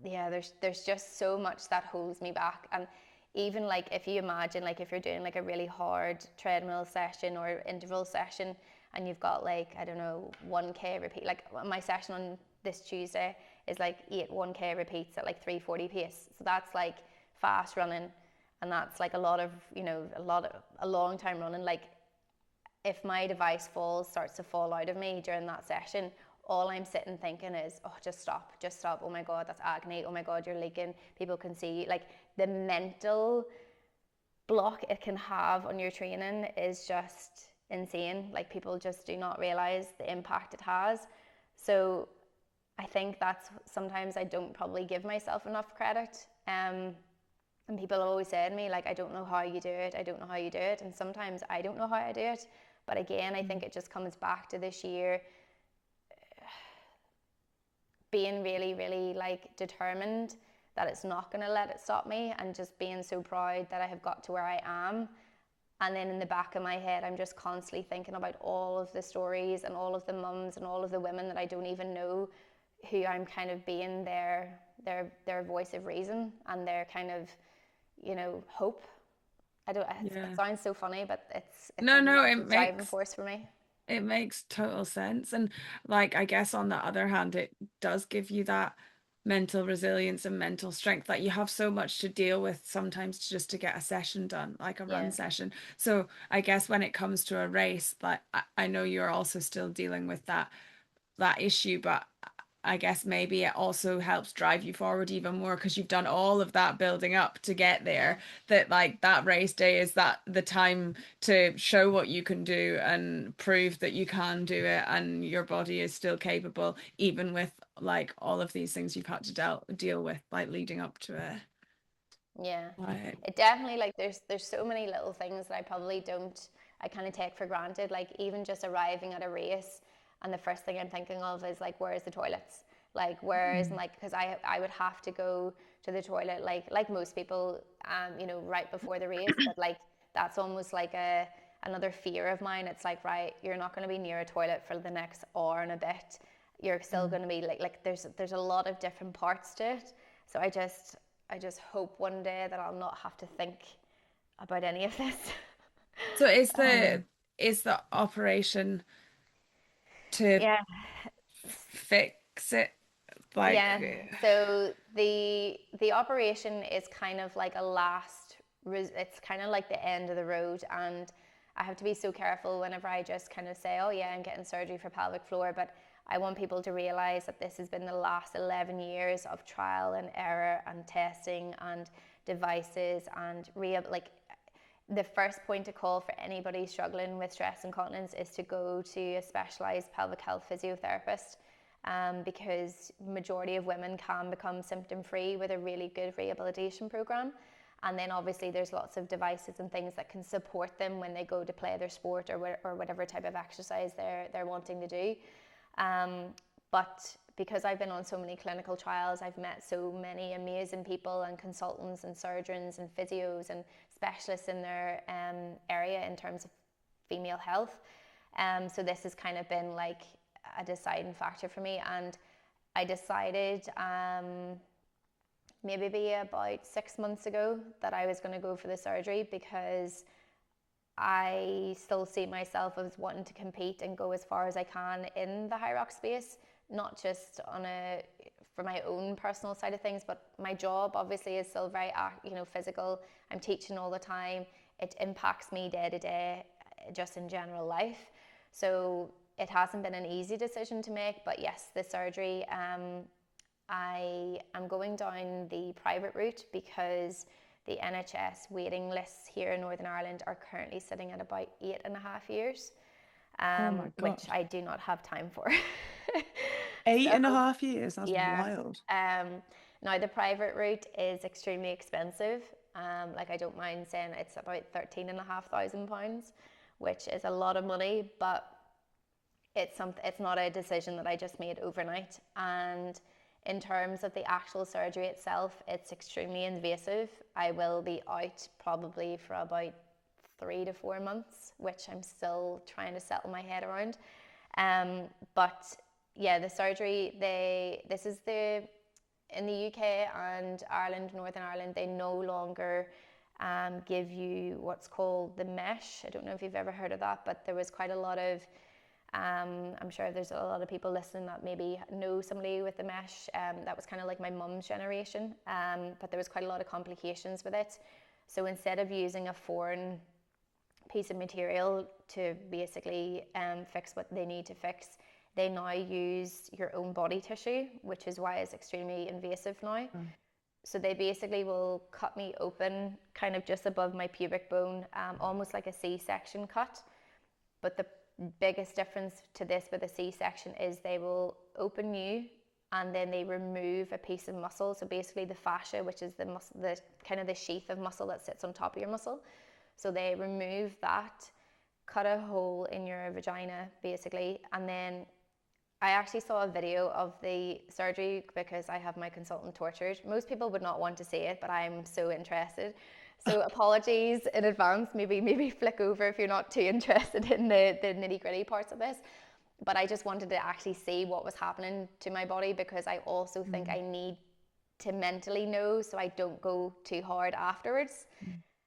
S2: yeah, there's just so much that holds me back. And even like if you imagine, like if you're doing like a really hard treadmill session or interval session, and you've got like, I don't know, 1K repeat, like my session on this Tuesday is like 8 1K repeats at like 340 pace. So that's like fast running, and that's like a lot of, you know, a long time running. Like if my device starts to fall out of me during that session, all I'm sitting thinking is, oh, just stop. Oh my God, that's agony. Oh my God, you're leaking. People can see you. Like the mental block it can have on your training is just insane. Like people just do not realize the impact it has. So I think that's sometimes I don't probably give myself enough credit. And people always say to me, like, I don't know how you do it. I don't know how you do it. And sometimes I don't know how I do it. But again, I think it just comes back to this year being really, really like determined that it's not going to let it stop me, and just being so proud that I have got to where I am. And then in the back of my head, I'm just constantly thinking about all of the stories and all of the mums and all of the women that I don't even know, who I'm kind of being their voice of reason and their kind of, you know, hope. It sounds so funny, but it's
S3: no,
S2: a driving force for me.
S3: It makes total sense. And like, I guess on the other hand, it does give you that mental resilience and mental strength that you have so much to deal with sometimes just to get a session done, like a run session. So I guess when it comes to a race, like I know you're also still dealing with that issue, but I guess maybe it also helps drive you forward even more because you've done all of that building up to get there, that like that race day is that the time to show what you can do and prove that you can do it and your body is still capable, even with like all of these things you've had to deal with like leading up to it.
S2: Yeah,
S3: Like,
S2: it definitely, like there's so many little things that I probably don't, I kind of take for granted. Like even just arriving at a race, and the first thing I'm thinking of is like, where's the toilets? Like where is, and like, because I would have to go to the toilet like most people, you know, right before the race. But like that's almost like another fear of mine. It's like, right, you're not going to be near a toilet for the next hour and a bit. You're still going to be like there's a lot of different parts to it. So I just hope one day that I'll not have to think about any of this.
S3: so
S2: Um,
S3: is the operation to
S2: yeah,
S3: fix it like
S2: yeah. So the operation is kind of like a last. It's kind of like the end of the road, and I have to be so careful whenever I just kind of say, "Oh yeah, I'm getting surgery for pelvic floor," but I want people to realize that this has been the last 11 years of trial and error and testing and devices and like the first point of call for anybody struggling with stress incontinence is to go to a specialised pelvic health physiotherapist, because majority of women can become symptom free with a really good rehabilitation program. And then obviously there's lots of devices and things that can support them when they go to play their sport or whatever type of exercise they're wanting to do. But because I've been on so many clinical trials, I've met so many amazing people and consultants and surgeons and physios and specialists in their area in terms of female health. So this has kind of been like a deciding factor for me. And I decided maybe about 6 months ago that I was going to go for the surgery, because I still see myself as wanting to compete and go as far as I can in the Hyrox space, not just for my own personal side of things, but my job obviously is still very, physical. I'm teaching all the time. It impacts me day to day, just in general life. So it hasn't been an easy decision to make, but yes, the surgery, I am going down the private route because the NHS waiting lists here in Northern Ireland are currently sitting at about 8.5 years,
S3: oh my
S2: which
S3: God.
S2: I do not have time for.
S1: Eight
S2: So,
S1: and a half years, that's
S2: yeah.
S1: wild.
S2: Now, the private route is extremely expensive. Like I don't mind saying it's about £13,500, which is a lot of money, but it's not a decision that I just made overnight. And in terms of the actual surgery itself, it's extremely invasive. I will be out probably for about 3 to 4 months, which I'm still trying to settle my head around. But yeah, the surgery, this is in the UK and Ireland, Northern Ireland, they no longer give you what's called the mesh. I don't know if you've ever heard of that, but there was quite a lot of I'm sure there's a lot of people listening that maybe know somebody with the mesh. That was kind of like my mum's generation, but there was quite a lot of complications with it. So instead of using a foreign piece of material to basically fix what they need to fix, they now use your own body tissue, which is why it's extremely invasive now. So they basically will cut me open kind of just above my pubic bone, almost like a C-section cut. But the biggest difference to this with a C-section is they will open you and then they remove a piece of muscle. So basically the fascia, which is the muscle, the kind of the sheath of muscle that sits on top of your muscle. So they remove that, cut a hole in your vagina basically, and then I actually saw a video of the surgery because I have my consultant tortured. Most people would not want to see it, but I'm so interested. So apologies in advance, maybe flick over if you're not too interested in the nitty gritty parts of this. But I just wanted to actually see what was happening to my body, because I also think I need to mentally know so I don't go too hard afterwards.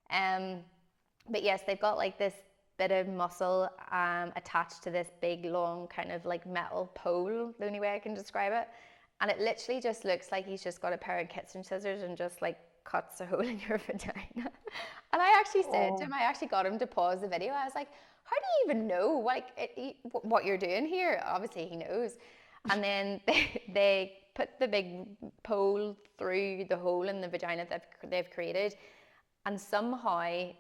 S2: But yes, they've got like this bit of muscle attached to this big long kind of like metal pole, the only way I can describe it. And it literally just looks like he's just got a pair of kitchen scissors and just like cuts a hole in your vagina. And I actually said to him, I actually got him to pause the video. I was like, how do you even know what you're doing here? Obviously he knows. And then they put the big pole through the hole in the vagina that they've created, and somehow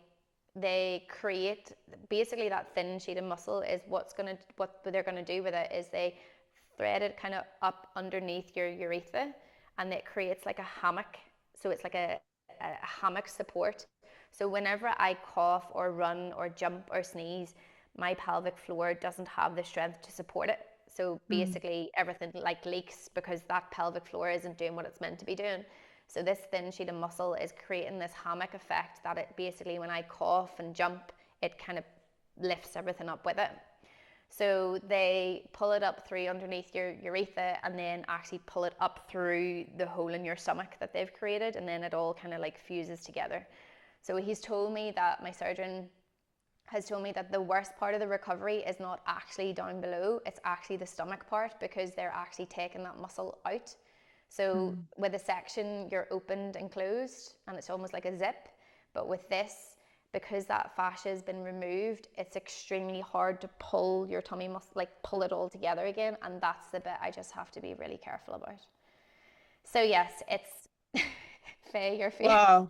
S2: they create basically that thin sheet of muscle is what they're gonna do with it is they thread it kind of up underneath your urethra, and it creates like a hammock. So it's like a hammock support. So whenever I cough or run or jump or sneeze, my pelvic floor doesn't have the strength to support it. So basically everything like leaks because that pelvic floor isn't doing what it's meant to be doing. So this thin sheet of muscle is creating this hammock effect that it basically, when I cough and jump, it kind of lifts everything up with it. So they pull it up through underneath your urethra and then actually pull it up through the hole in your stomach that they've created, and then it all kind of like fuses together. So he's told me that, my surgeon has told me that the worst part of the recovery is not actually down below, it's actually the stomach part, because they're actually taking that muscle out. So with a section, you're opened and closed, and it's almost like a zip. But with this, because that fascia has been removed, it's extremely hard to pull your tummy muscle, like pull it all together again. And that's the bit I just have to be really careful about. So yes, it's Faye, your face.
S1: Wow.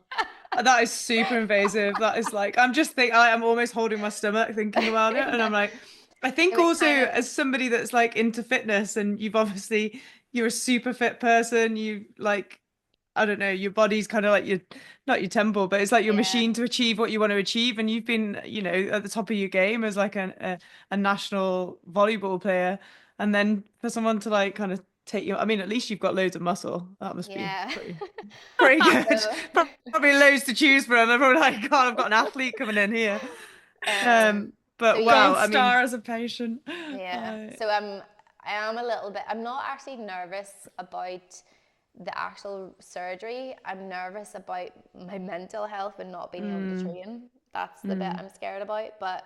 S1: That is super invasive. That is like, I'm just thinking, I'm almost holding my stomach thinking about it. And I'm like, I think
S2: So it
S1: also
S2: kind of,
S1: as somebody that's like into fitness, and you're a super fit person, you like, I don't know, your body's kind of like not your temple, but it's like your
S2: yeah,
S1: machine to achieve what you want to achieve. And you've been, at the top of your game as like a national volleyball player. And then for someone to like kind of take you, I mean, at least you've got loads of muscle. That must be
S2: yeah.
S1: pretty good.
S2: So,
S1: Probably loads to choose from. They're probably like, God, I've got an athlete coming in here.
S2: so
S1: But
S2: yeah,
S1: wow,
S3: Gold
S1: I mean,
S3: star as a patient.
S2: yeah.
S3: I
S2: So I am a little bit, I'm not actually nervous about the actual surgery. I'm nervous about my mental health and not being able to
S1: mm,
S2: train. That's the bit
S1: mm,
S2: I'm scared about. But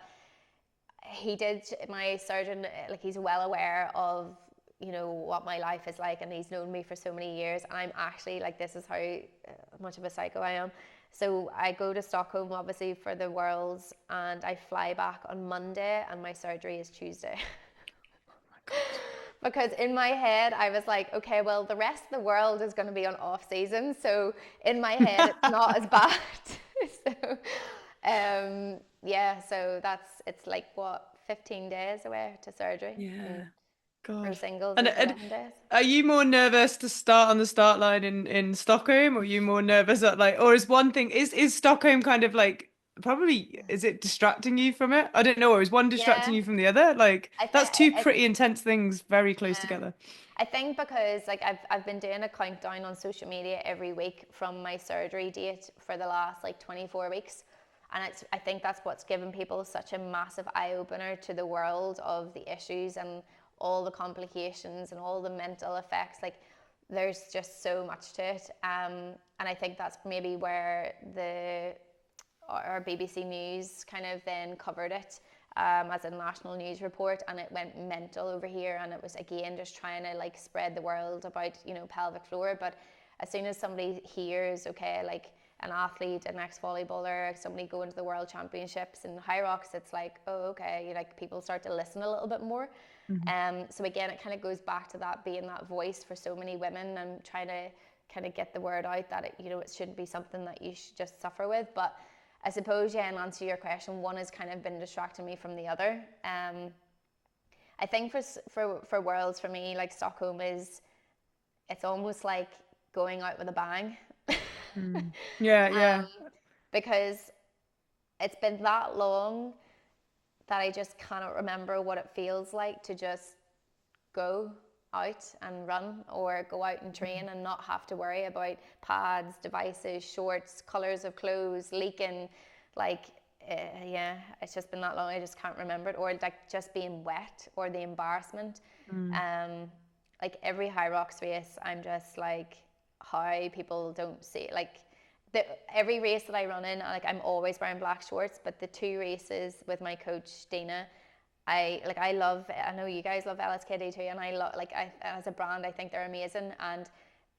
S2: my surgeon, like, he's well aware of, what my life is like, and he's known me for so many years. And I'm actually like, this is how much of a psycho I am. So I go to Stockholm, obviously, for the Worlds, and I fly back on Monday, and my surgery is Tuesday.
S1: God.
S2: Because in my head, I was like, okay, well, the rest of the world is going to be on off season. So in my head, it's not as bad. So, yeah, so it's like, what, 15 days away to surgery. And
S1: Yeah,
S2: pro
S1: God.
S2: singles
S1: And
S2: is 11 days.
S1: are you more nervous to start on the start line in Stockholm, or are you more nervous at like, or is one thing is Stockholm kind of like probably is it distracting you from it? I don't know, or is one distracting
S2: Yeah,
S1: you from the other? Like
S2: I
S1: that's
S2: think
S1: two pretty intense things very close
S2: yeah.
S1: together.
S2: I think because like I've been doing a countdown on social media every week from my surgery date for the last like 24 weeks. And I think that's what's given people such a massive eye opener to the world of the issues and all the complications and all the mental effects. Like, there's just so much to it. And I think that's maybe where our BBC News kind of then covered it as a national news report, and it went mental over here, and it was again just trying to like spread the world about pelvic floor. But as soon as somebody hears, okay, like an athlete, an ex-volleyballer, somebody going to the world championships in Hyrox, it's like, oh, okay, like people start to listen a little bit more.
S1: Mhm.
S2: So again, it kind of goes back to that being that voice for so many women and trying to kind of get the word out that it shouldn't be something that you should just suffer with. But I suppose, yeah, in answer to your question, one has kind of been distracting me from the other. I think for Worlds, for me, like Stockholm it's almost like going out with a bang.
S1: Mm. Yeah, yeah.
S2: Because it's been that long that I just cannot remember what it feels like to just go out and run or go out and train and not have to worry about pads, devices, shorts, colors of clothes, leaking. Like, yeah, it's just been that long. I just can't remember it. Or like just being wet or the embarrassment.
S1: Mm.
S2: Like every Hyrox race, I'm just like, how people don't see it. Like, every race that I run in, like I'm always wearing black shorts, but the two races with my coach Dina, I know you guys love LSKD too, and as a brand, I think they're amazing. And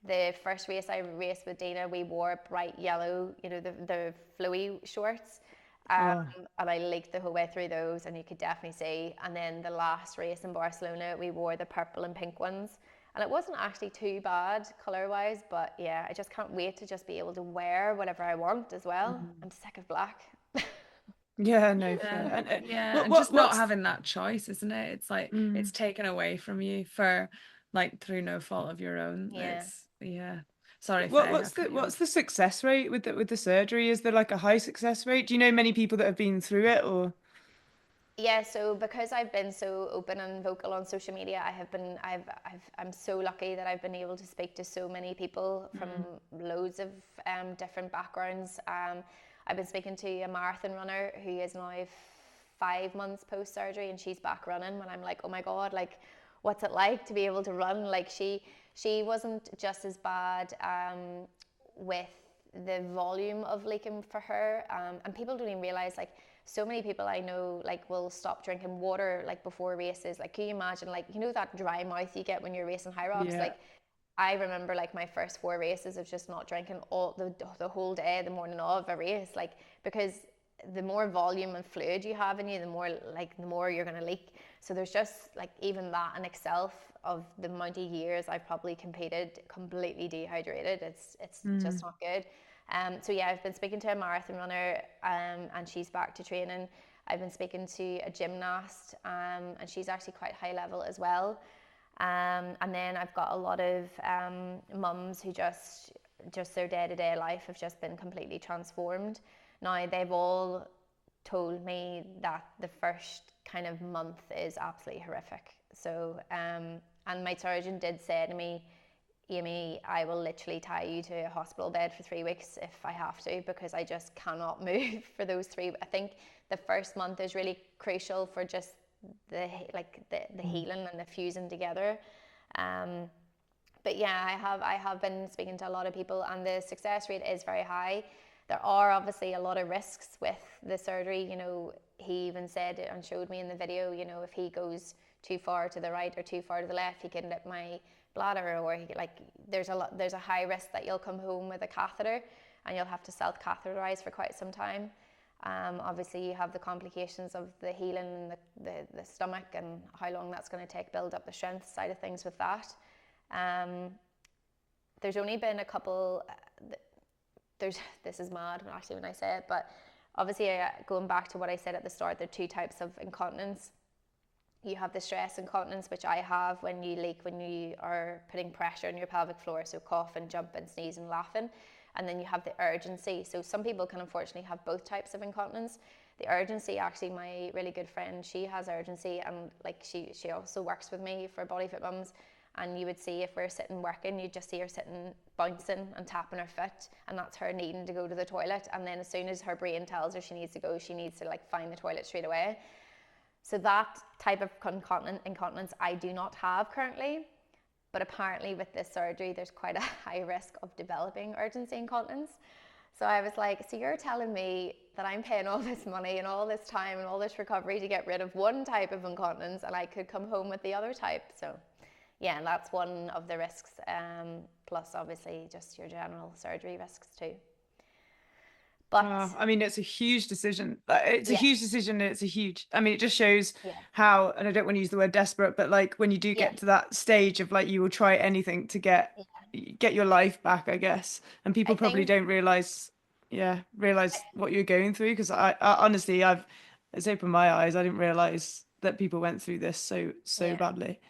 S2: the first race I raced with Dina, we wore bright yellow, the flowy shorts,
S1: Oh,
S2: And I leaked the whole way through those, and you could definitely see. And then the last race in Barcelona, we wore the purple and pink ones, and it wasn't actually too bad color wise, but yeah, I just can't wait to just be able to wear whatever I want as well. I'm sick of black.
S1: yeah, no,
S3: Yeah,
S1: fair. And
S3: yeah,
S1: what
S3: and just not
S1: what's
S3: having that choice, isn't it? It's like it's
S1: mm,
S3: taken away from you for like through no fault of your own.
S2: Yeah.
S3: It's yeah. Sorry,
S1: what
S3: Faye, I cut you
S1: what's
S3: off.
S1: the success rate with the surgery? Is there like a high success rate? Do you know many people that have been through it or?
S2: Yeah, so because I've been so open and vocal on social media, I'm so lucky that I've been able to speak to so many people from loads of different backgrounds. I've been speaking to a marathon runner who is now 5 months post surgery, and she's back running. When I'm like, oh my god, like, what's it like to be able to run? Like she wasn't just as bad with the volume of leaking for her, and people don't even realize, like, so many people I know like will stop drinking water like before races. Like, can you imagine, like, you know that dry mouth you get when you're racing Hyrox?
S1: Yeah.
S2: Like, I remember like my first 4 races of just not drinking all the whole day, the morning of a race, like, because the more volume and fluid you have in you, the more you're going to leak. So there's just like, even that in itself, of the amount of years I've probably competed completely dehydrated, it's just not good. So yeah, I've been speaking to a marathon runner, and she's back to training. I've been speaking to a gymnast, and she's actually quite high level as well. And then I've got a lot of mums who just their day-to-day life have just been completely transformed. Now, they've all told me that the first kind of month is absolutely horrific. So, and my surgeon did say to me, Aimee, I will literally tie you to a hospital bed for 3 weeks if I have to, because I just cannot move for those three. I think the first month is really crucial for just the healing and the fusing together. Um, but yeah, I have been speaking to a lot of people, and the success rate is very high. There are obviously a lot of risks with the surgery. You know, he even said it and showed me in the video, you know, if he goes too far to the right or too far to the left, he can nip my bladder, or there's a high risk that you'll come home with a catheter and you'll have to self-catheterize for quite some time. Obviously, you have the complications of the healing and the stomach, and how long that's going to take, build up the strength side of things with that. There's only been a couple. This is mad actually when I say it, but obviously, going back to what I said at the start, there are two types of incontinence. You have the stress incontinence, which I have when you leak, when you are putting pressure on your pelvic floor, so coughing, jumping, sneezing, laughing. And then you have the urgency. So some people can unfortunately have both types of incontinence. The urgency, actually, my really good friend, she has urgency, and like she also works with me for BodyFit Mums. And you would see, if we're sitting working, you'd just see her sitting bouncing and tapping her foot, and that's her needing to go to the toilet. And then as soon as her brain tells her she needs to go, she needs to like find the toilet straight away. So that type of incontinence I do not have currently, but apparently with this surgery there's quite a high risk of developing urgency incontinence. So I was like, so you're telling me that I'm paying all this money and all this time and all this recovery to get rid of one type of incontinence, and I could come home with the other type. So yeah, and that's one of the risks, plus obviously just your general surgery risks too. But
S1: I mean, it's a huge decision. It's a
S2: yeah,
S1: huge decision. And it's a huge, I mean, it just shows
S2: yeah,
S1: how, and I don't want to use the word desperate, but like when you do
S2: yeah,
S1: get to that stage of like, you will try anything to get your life back, I guess. And
S2: I
S1: people probably
S2: think
S1: don't realize what you're going through. Because I honestly, it's opened my eyes. I didn't realize that people went through this so
S2: yeah.
S1: badly.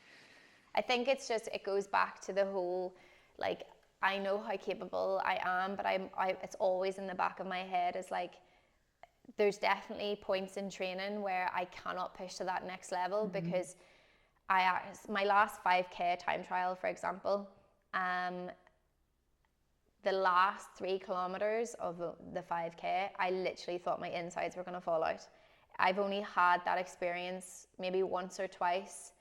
S2: I think it's just, it goes back to the whole, like, I know how capable I am, but it's always in the back of my head is like, there's definitely points in training where I cannot push to that next level, because my last 5K time trial, for example, the last 3 kilometers of the 5K, I literally thought my insides were going to fall out. I've only had that experience maybe once or twice,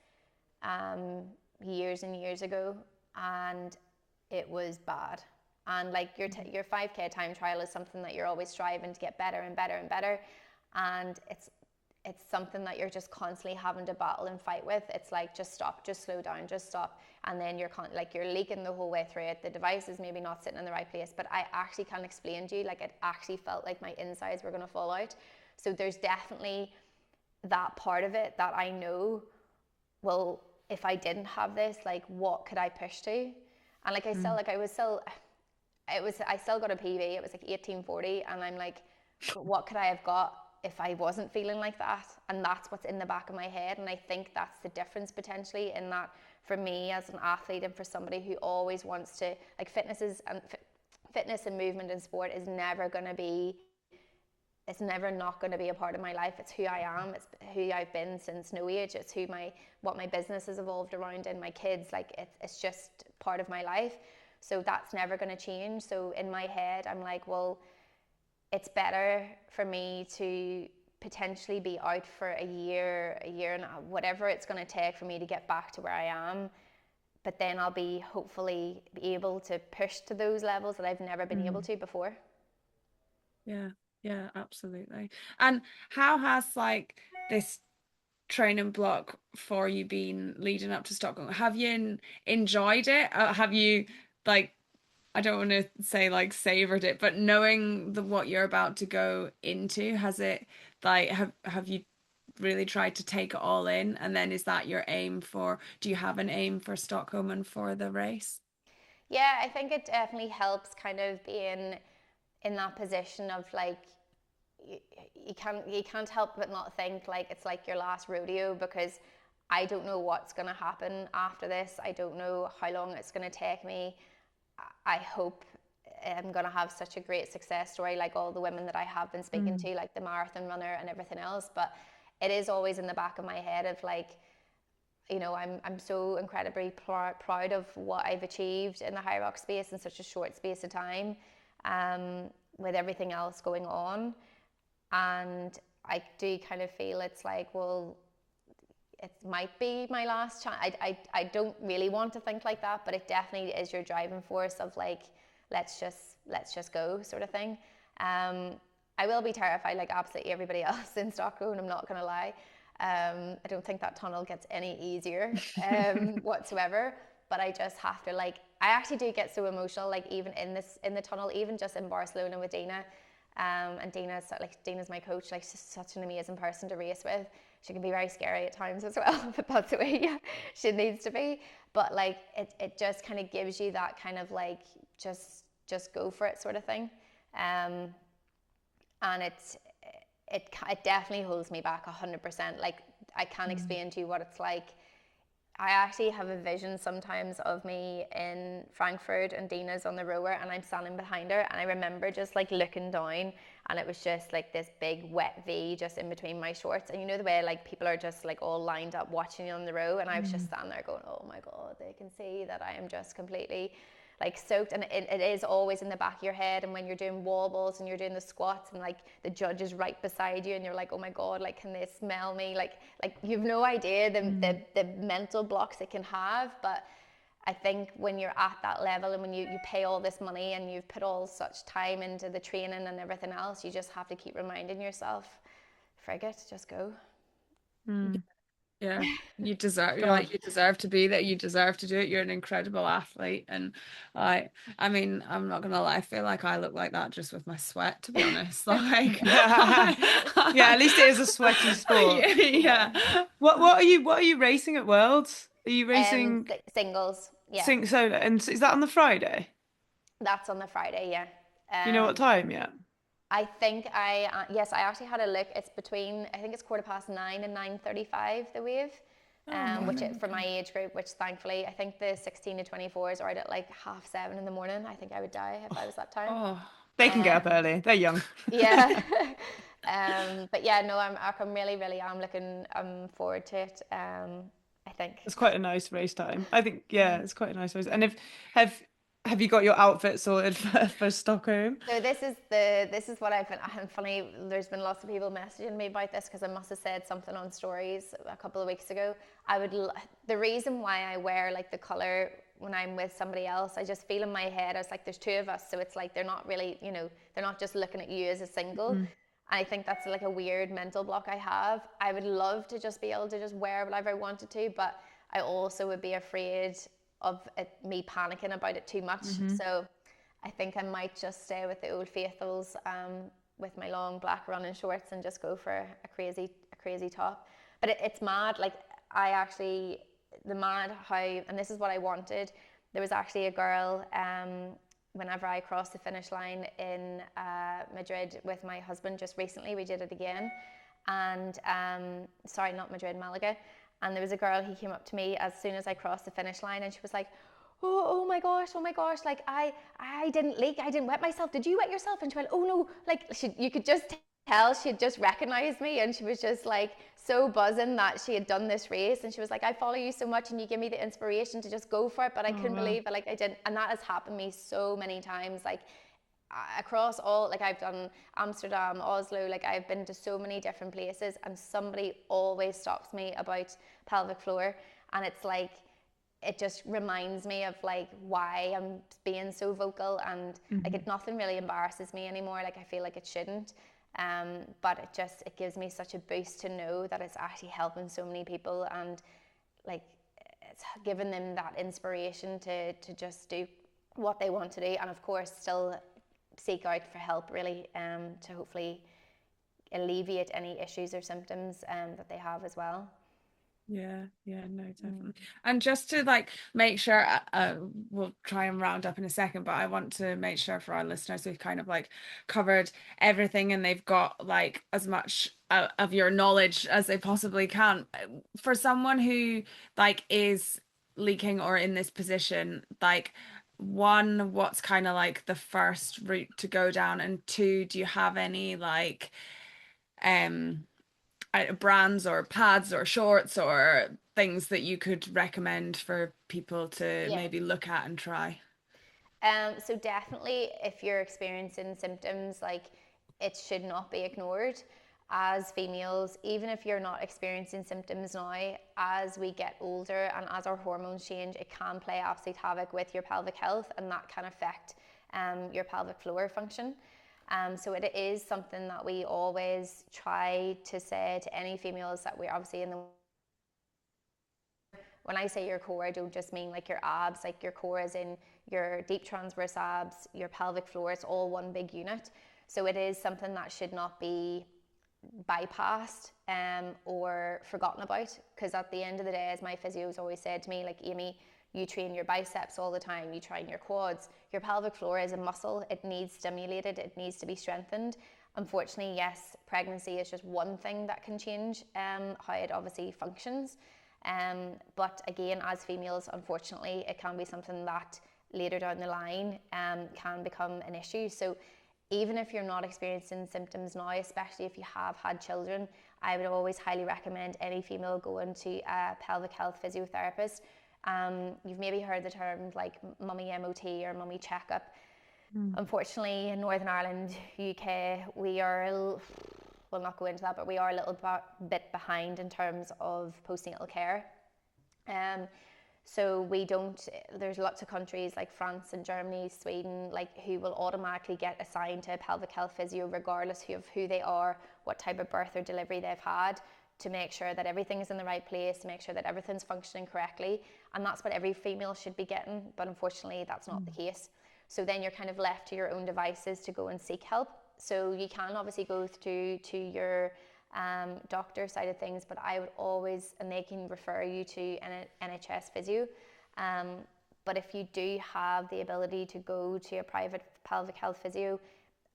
S2: years and years ago, and it was bad. And like your 5K time trial is something that you're always striving to get better and better and better, and it's something that you're just constantly having to battle and fight with. It's like, just stop, just slow down, just stop, and then you're leaking the whole way through it. The device is maybe not sitting in the right place, but I actually can't explain to you, like, it actually felt like my insides were going to fall out. So there's definitely that part of it that I know, well, if I didn't have this, like, what could I push to? And like, I still, like, I still got a PB. It was like 1840, and I'm like, what could I have got if I wasn't feeling like that? And that's what's in the back of my head. And I think that's the difference potentially in that for me as an athlete, and for somebody who always wants to, like, fitness and movement and sport is never going to be, it's never not going to be a part of my life. It's who I am. It's who I've been since no age. It's what my business has evolved around, and my kids. Like, it's just part of my life. So that's never going to change. So in my head, I'm like, well, it's better for me to potentially be out for a year and whatever it's going to take for me to get back to where I am. But then I'll be hopefully be able to push to those levels that I've never been able to before.
S3: Yeah, absolutely. And how has, like, this training block for you been leading up to Stockholm? Have you enjoyed it? Have you, like, I don't want to say like savored it, but knowing what you're about to go into, has it, like, have you really tried to take it all in? And then is that your aim do you have an aim for Stockholm and for the race?
S2: Yeah, I think it definitely helps kind of being in that position of, like, you can't help but not think like it's like your last rodeo, because I don't know what's going to happen after this. I don't know how long it's going to take me. I hope I'm going to have such a great success story, like all the women that I have been speaking to, like the marathon runner and everything else. But it is always in the back of my head of, like, you know, I'm so incredibly proud of what I've achieved in the Hyrox space in such a short space of time, with everything else going on. And I do kind of feel it's like, well, it might be my last chance. I don't really want to think like that, but it definitely is your driving force of, like, let's just go sort of thing. I will be terrified like absolutely everybody else in Stockholm, I'm not going to lie. I don't think that tunnel gets any easier whatsoever, but I just have to, like, I actually do get so emotional, like, even in the tunnel, even just in Barcelona with Dina. And Dina's my coach. Like, she's such an amazing person to race with. She can be very scary at times as well, but that's the way she needs to be. But, like, it just kind of gives you that kind of, like, just go for it sort of thing. And it definitely holds me back 100%. Like, I can't explain to you what it's like. I actually have a vision sometimes of me in Frankfurt, and Dina's on the rower and I'm standing behind her, and I remember just, like, looking down, and it was just like this big wet V just in between my shorts, and you know the way, like, people are just, like, all lined up watching you on the row, and I was just standing there going, oh my god, they can see that I am just completely, like, soaked. And it is always in the back of your head, and when you're doing wall balls and you're doing the squats, and, like, the judge is right beside you, and you're like, oh my god, like, can they smell me, like you've no idea the mental blocks it can have. But I think when you're at that level, and when you pay all this money and you've put all such time into the training and everything else, you just have to keep reminding yourself, frig it, just go.
S3: Yeah, you deserve to be there. You deserve to do it. You're an incredible athlete. And I mean, I'm not gonna lie, I feel like I look like that just with my sweat, to be honest. Like,
S1: Yeah, at least it is a sweaty sport.
S3: yeah.
S1: What are you racing at Worlds? Are you racing
S2: Singles, yeah.
S1: solo? And is that on the Friday?
S2: That's on the Friday, yeah.
S1: Do you know what time yet?
S2: I think yes, I actually had a look. It's between, I think it's 9:15 and 9:35, the wave, which for my age group, which thankfully, I think the 16 to 24s are out at like 7:30 in the morning. I think I would die if I was that time.
S3: Oh,
S1: They can get up early. They're young.
S2: Yeah. But yeah, no, I'm really, really am looking forward to it. I think.
S1: It's quite a nice race time. I think, yeah, it's quite a nice race. And have you got your outfit sorted for Stockholm?
S2: So this is what I've been. And funny, there's been lots of people messaging me about this, because I must have said something on stories a couple of weeks ago. The reason why I wear, like, the color when I'm with somebody else, I just feel in my head, I was like, there's two of us, so it's like they're not really, you know, they're not just looking at you as a single. And I think that's like a weird mental block I have. I would love to just be able to just wear whatever I wanted to, but I also would be afraid of me panicking about it too much. So I think I might just stay with the old faithfuls, with my long black running shorts and just go for a crazy top. But it's mad, like and this is what I wanted. There was actually a girl, whenever I crossed the finish line in Madrid with my husband just recently, we did it again. And sorry, not Madrid, Malaga. And there was a girl, he came up to me as soon as I crossed the finish line, and she was like, oh my gosh, like I didn't leak, I didn't wet myself. Did you wet yourself? And she went, oh no, like you could just tell she had just recognized me, and she was just like so buzzing that she had done this race. And she was like, I follow you so much and you give me the inspiration to just go for it, but I couldn't believe it, like I didn't. And that has happened to me so many times, like across all, like I've done Amsterdam, Oslo, like I've been to so many different places, and somebody always stops me about pelvic floor, and it's like it just reminds me of like why I'm being so vocal, and like nothing really embarrasses me anymore, like I feel like it shouldn't, but it gives me such a boost to know that it's actually helping so many people, and like it's giving them that inspiration to just do what they want to do, and of course still seek out for help, really, to hopefully alleviate any issues or symptoms that they have as well.
S3: Yeah, no, definitely. And just to like make sure, we'll try and round up in a second, but I want to make sure for our listeners we've kind of like covered everything and they've got like as much of your knowledge as they possibly can. For someone who like is leaking or in this position, like one, what's kind of like the first route to go down, and two, do you have any like brands or pads or shorts or things that you could recommend for people to
S2: Yeah.
S3: maybe look at and try?
S2: So definitely, if you're experiencing symptoms, like it should not be ignored. As females, even if you're not experiencing symptoms now, as we get older and as our hormones change, it can play absolute havoc with your pelvic health, and that can affect your pelvic floor function. So it is something that we always try to say to any females that we're obviously in the. When I say your core, I don't just mean like your abs, like your core is in your deep transverse abs, your pelvic floor, it's all one big unit. So it is something that should not be bypassed or forgotten about, because at the end of the day, as my physio's always said to me, like, Aimee, you train your biceps all the time, you train your quads, your pelvic floor is a muscle, it needs stimulated, it needs to be strengthened. Unfortunately, yes, pregnancy is just one thing that can change how it obviously functions. But again, as females, unfortunately, it can be something that later down the line can become an issue. So even if you're not experiencing symptoms now, especially if you have had children, I would always highly recommend any female going to a pelvic health physiotherapist. You've maybe heard the terms like mummy MOT or mummy checkup. Unfortunately, in Northern Ireland, UK, we'll not go into that, but we are a little bit behind in terms of postnatal care. So we don't, there's lots of countries like France and Germany, Sweden, like who will automatically get assigned to a pelvic health physio regardless of who they are, what type of birth or delivery they've had, to make sure that everything is in the right place, to make sure that everything's functioning correctly. And that's what every female should be getting, but unfortunately that's not the case. So then you're kind of left to your own devices to go and seek help. So you can obviously go through to your doctor side of things, but I would always, and they can refer you to an NHS physio. But if you do have the ability to go to a private pelvic health physio,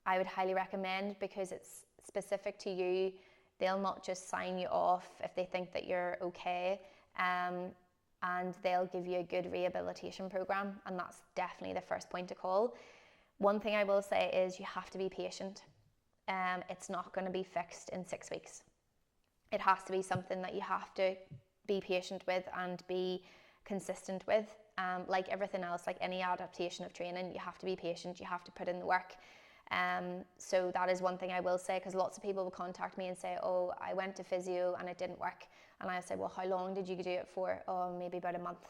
S2: I would highly recommend, because it's specific to you. They'll not just sign you off if they think that you're okay, and they'll give you a good rehabilitation program, and that's definitely the first point to call. One thing I will say is you have to be patient. It's not going to be fixed in 6 weeks. It has to be something that you have to be patient with and be consistent with. Like everything else, like any adaptation of training, you have to be patient, you have to put in the work. So that is one thing I will say, because lots of people will contact me and say, oh, I went to physio and it didn't work. And I say, well, how long did you do it for? Oh, maybe about a month.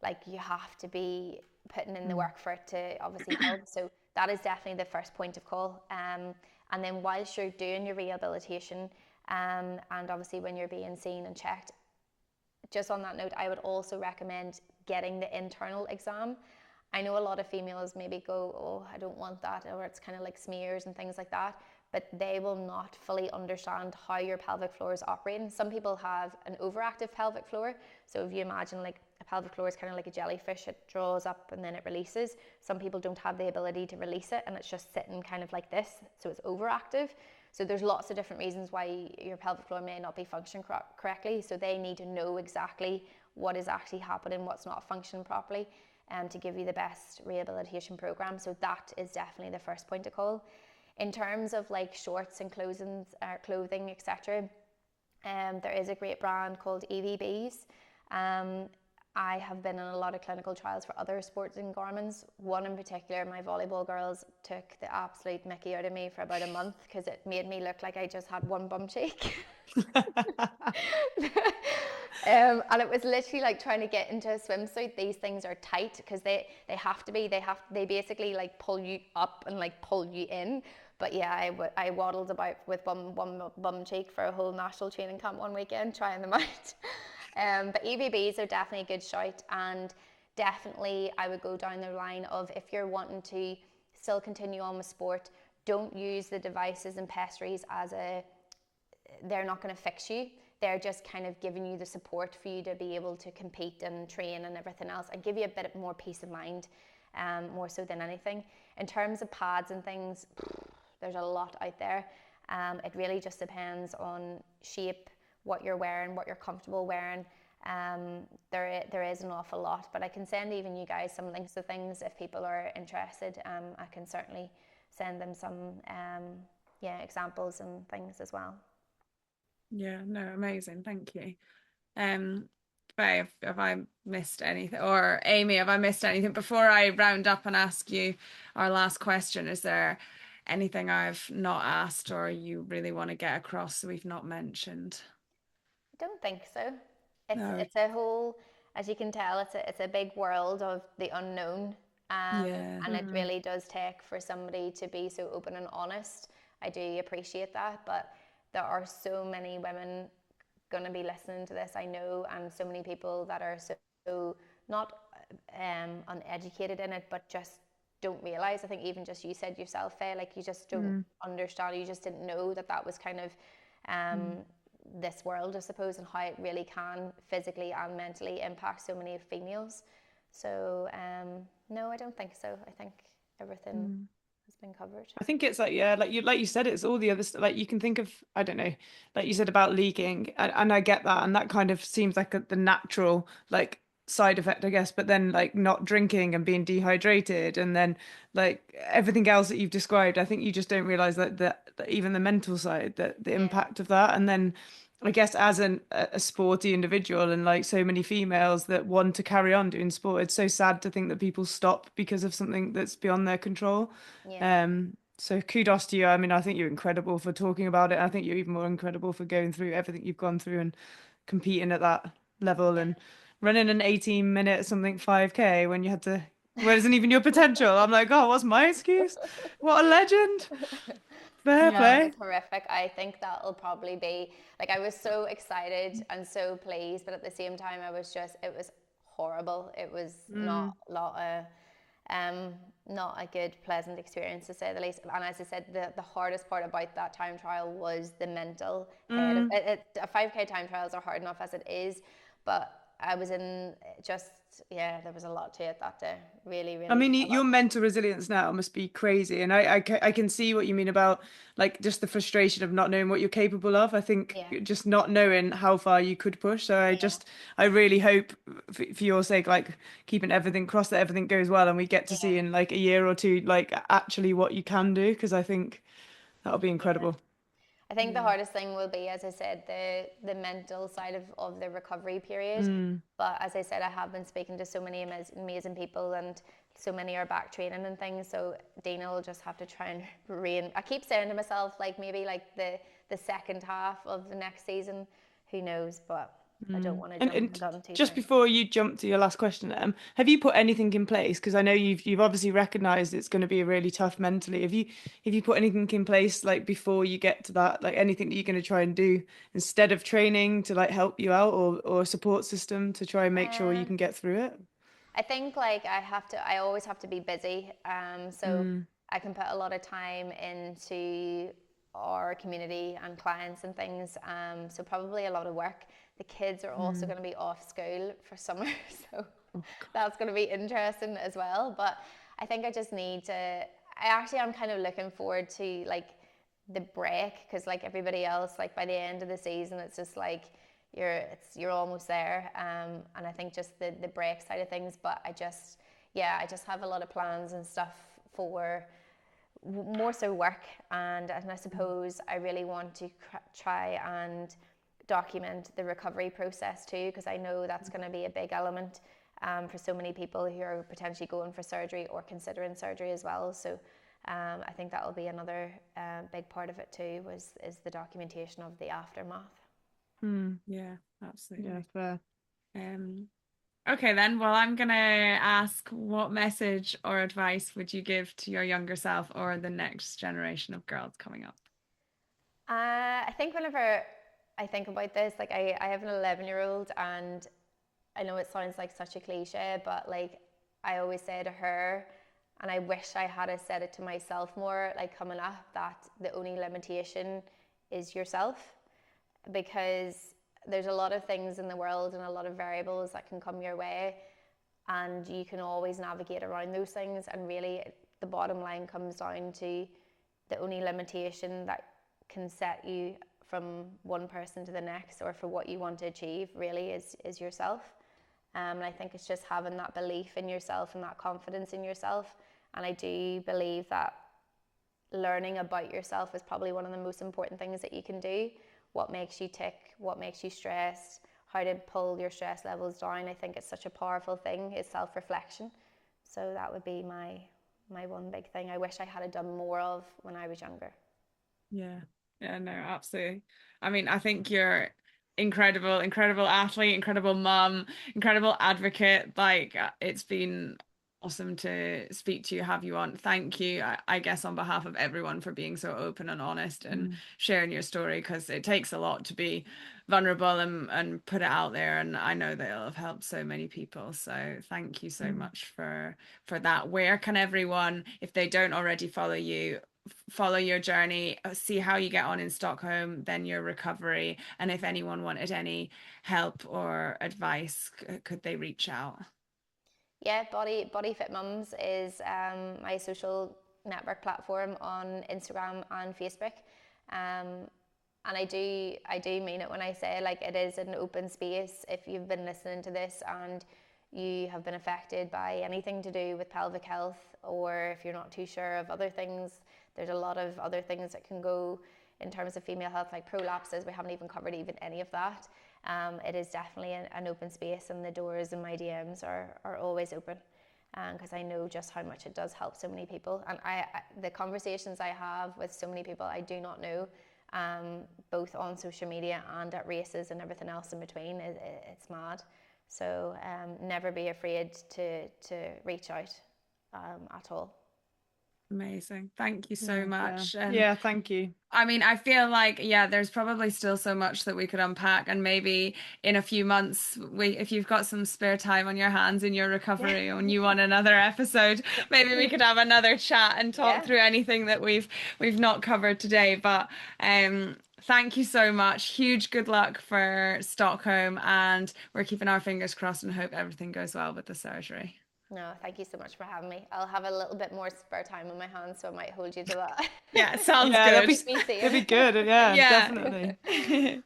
S2: Like, you have to be putting in the work for it to obviously help. So that is definitely the first point of call. And then whilst you're doing your rehabilitation, and obviously when you're being seen and checked, just on that note, I would also recommend getting the internal exam. I know a lot of females maybe go, oh, I don't want that, or it's kind of like smears and things like that. but they will not fully understand how your pelvic floor is operating. Some people have an overactive pelvic floor. So if you imagine like a pelvic floor is kind of like a jellyfish, it draws up and then it releases. Some people don't have the ability to release it and it's just sitting kind of like this. So it's overactive. So there's lots of different reasons why your pelvic floor may not be functioning correctly. So they need to know exactly what is actually happening, what's not functioning properly, to give you the best rehabilitation program. So that is definitely the first point to call. In terms of like shorts and clothing, etc., there is a great brand called EVBs. I have been in a lot of clinical trials for other sporting garments. One in particular, my volleyball girls took the absolute mickey out of me for about a month because it made me look like I just had one bum cheek. And it was literally like trying to get into a swimsuit. These things are tight because they have to be. They basically like pull you up and like pull you in. But yeah, I waddled about with bum cheek for a whole national training camp one weekend trying them out. But EVBs are definitely a good shout, and definitely I would go down the line of if you're wanting to still continue on with sport, don't use the devices and pessaries they're not going to fix you. They're just kind of giving you the support for you to be able to compete and train and everything else, and give you a bit more peace of mind, more so than anything. In terms of pads and things, there's a lot out there. It really just depends on shape, what you're wearing, what you're comfortable wearing. There is an awful lot, but I can send even you guys some links to things if people are interested. I can certainly send them some examples and things as well.
S3: Yeah, no, amazing. Thank you. Faye, have I missed anything? Or Aimee, have I missed anything? Before I round up and ask you our last question, is there anything I've not asked or you really want to get across that we've not mentioned?
S2: I don't think so.
S3: No.
S2: It's a whole, as you can tell, it's a big world of the unknown.
S3: Yeah.
S2: And it really does take for somebody to be so open and honest. I do appreciate that, but there are so many women going to be listening to this, I know, and so many people that are so not uneducated in it, but just don't realize. I think even just you said yourself, Faye, like you just don't understand, you just didn't know that was kind of this world, I suppose, and how it really can physically and mentally impact so many females. So no, I don't think so. I think everything has been covered.
S1: I think it's like, yeah, like you said, it's all the other stuff. Like you can think of, I don't know, like you said about leaking, and I get that, and that kind of seems like the natural like side effect, I guess. But then like not drinking and being dehydrated, and then like everything else that you've described, I think you just don't realize that even the mental side, that the
S2: Yeah.
S1: impact of that, and then I guess as a sporty individual and like so many females that want to carry on doing sport, it's so sad to think that people stop because of something that's beyond their control.
S2: Yeah.
S1: So kudos to you. I mean, I think you're incredible for talking about it. I think you're even more incredible for going through everything you've gone through and competing at that level
S2: Yeah.
S1: and running an 18-minute something 5K when you had to, where isn't even your potential. I'm like, oh, what's my excuse? What a legend. Fair
S2: No,
S1: play.
S2: it's horrific. I think that'll probably be like I was so excited and so pleased, but at the same time, it was horrible. It was um, not a good, pleasant experience to say the least. And as I said, the hardest part about that time trial was the mental head of it. A 5K time trials are hard enough as it is, but I was in just, yeah, there was a lot to it that day. Really,
S1: I
S2: really
S1: mean,
S2: a lot.
S1: your mental resilience now must be crazy. And I can see what you mean about like just the frustration of not knowing what you're capable of. I think
S2: Yeah,
S1: just not knowing how far you could push. So
S2: yeah,
S1: I really hope for your sake, like keeping everything crossed that everything goes well and we get to
S2: yeah.
S1: see in like a year or two, like actually what you can do. Because I think that'll be
S2: Yeah.
S1: incredible.
S2: I think the hardest thing will be, as I said, the mental side of the recovery period. But as I said, I have been speaking to so many amazing people, and so many are back training and things. So Dina will just have to try and I keep saying to myself, like maybe like the second half of the next season, who knows? But I don't want to jump the
S1: And
S2: gun too
S1: just
S2: soon.
S1: before you jump to your last question, have you put anything in place? Because I know you've obviously recognized it's going to be really tough mentally. Have you put anything in place like before you get to that, like anything that you're going to try and do instead of training to like help you out or a support system to try and make sure you
S2: Um,
S1: can get through it?
S2: I think like I always have to be busy. So I can put a lot of time into our community and clients and things. So probably a lot of work. The kids are also going to be off school for summer, so that's going to be interesting as well. But I think I just need to, I'm kind of looking forward to like the break, because like everybody else, like by the end of the season, it's just like you're almost there. And I think just the break side of things. But I just have a lot of plans and stuff for more so work, and I suppose I really want to try and document the recovery process too, because I know that's going to be a big element for so many people who are potentially going for surgery or considering surgery as well. So I think that will be another big part of it too, is the documentation of the aftermath.
S3: Yeah, absolutely.
S1: Yeah, fair.
S3: Okay then, well, I'm gonna ask, what message or advice would you give to your younger self or the next generation of girls coming up?
S2: I think whenever I think about this, like I have an 11-year-old, and I know it sounds like such a cliche, but like I always say to her, and I wish I had said it to myself more, like coming up, that the only limitation is yourself, because there's a lot of things in the world and a lot of variables that can come your way, and you can always navigate around those things. And really, the bottom line comes down to the only limitation that can set you from one person to the next, or for what you want to achieve, really is yourself. And I think it's just having that belief in yourself and that confidence in yourself. And I do believe that learning about yourself is probably one of the most important things that you can do. What makes you tick, what makes you stressed, how to pull your stress levels down. I think it's such a powerful thing, is self-reflection. So that would be my one big thing I wish I had done more of when I was younger.
S3: Yeah, no, absolutely. I mean, I think you're incredible athlete, incredible mum, incredible advocate. Like, it's been awesome to speak to you, have you on. Thank you, I guess, on behalf of everyone, for being so open and honest and sharing your story, because it takes a lot to be vulnerable and put it out there, and I know that it'll have helped so many people. So thank you so much for that. Where can everyone, if they don't already follow you, follow your journey, see how you get on in Stockholm, then your recovery, and if anyone wanted any help or advice, could they reach out?
S2: Yeah, BodyFit Mums is my social network platform on Instagram and Facebook. And I do mean it when I say, like, it is an open space. If you've been listening to this and you have been affected by anything to do with pelvic health, or if you're not too sure of other things, there's a lot of other things that can go in terms of female health, like prolapses. We haven't even covered even any of that. It is definitely an open space, and the doors in my DMs are always open, because I know just how much it does help so many people. And the conversations I have with so many people I do not know, both on social media and at races and everything else in between, it's mad. So never be afraid to reach out at all.
S3: Amazing. Thank you so much.
S1: Yeah, thank you.
S3: I mean, I feel like, there's probably still so much that we could unpack, and maybe in a few months, if you've got some spare time on your hands in your recovery and you want another episode, maybe we could have another chat and talk through anything that we've not covered today. But thank you so much. Huge good luck for Stockholm, and we're keeping our fingers crossed and hope everything goes well with the surgery.
S2: No, thank you so much for having me. I'll have a little bit more spare time on my hands, so I might hold you to that.
S3: Yeah, sounds good.
S1: That'd be good. Yeah, definitely.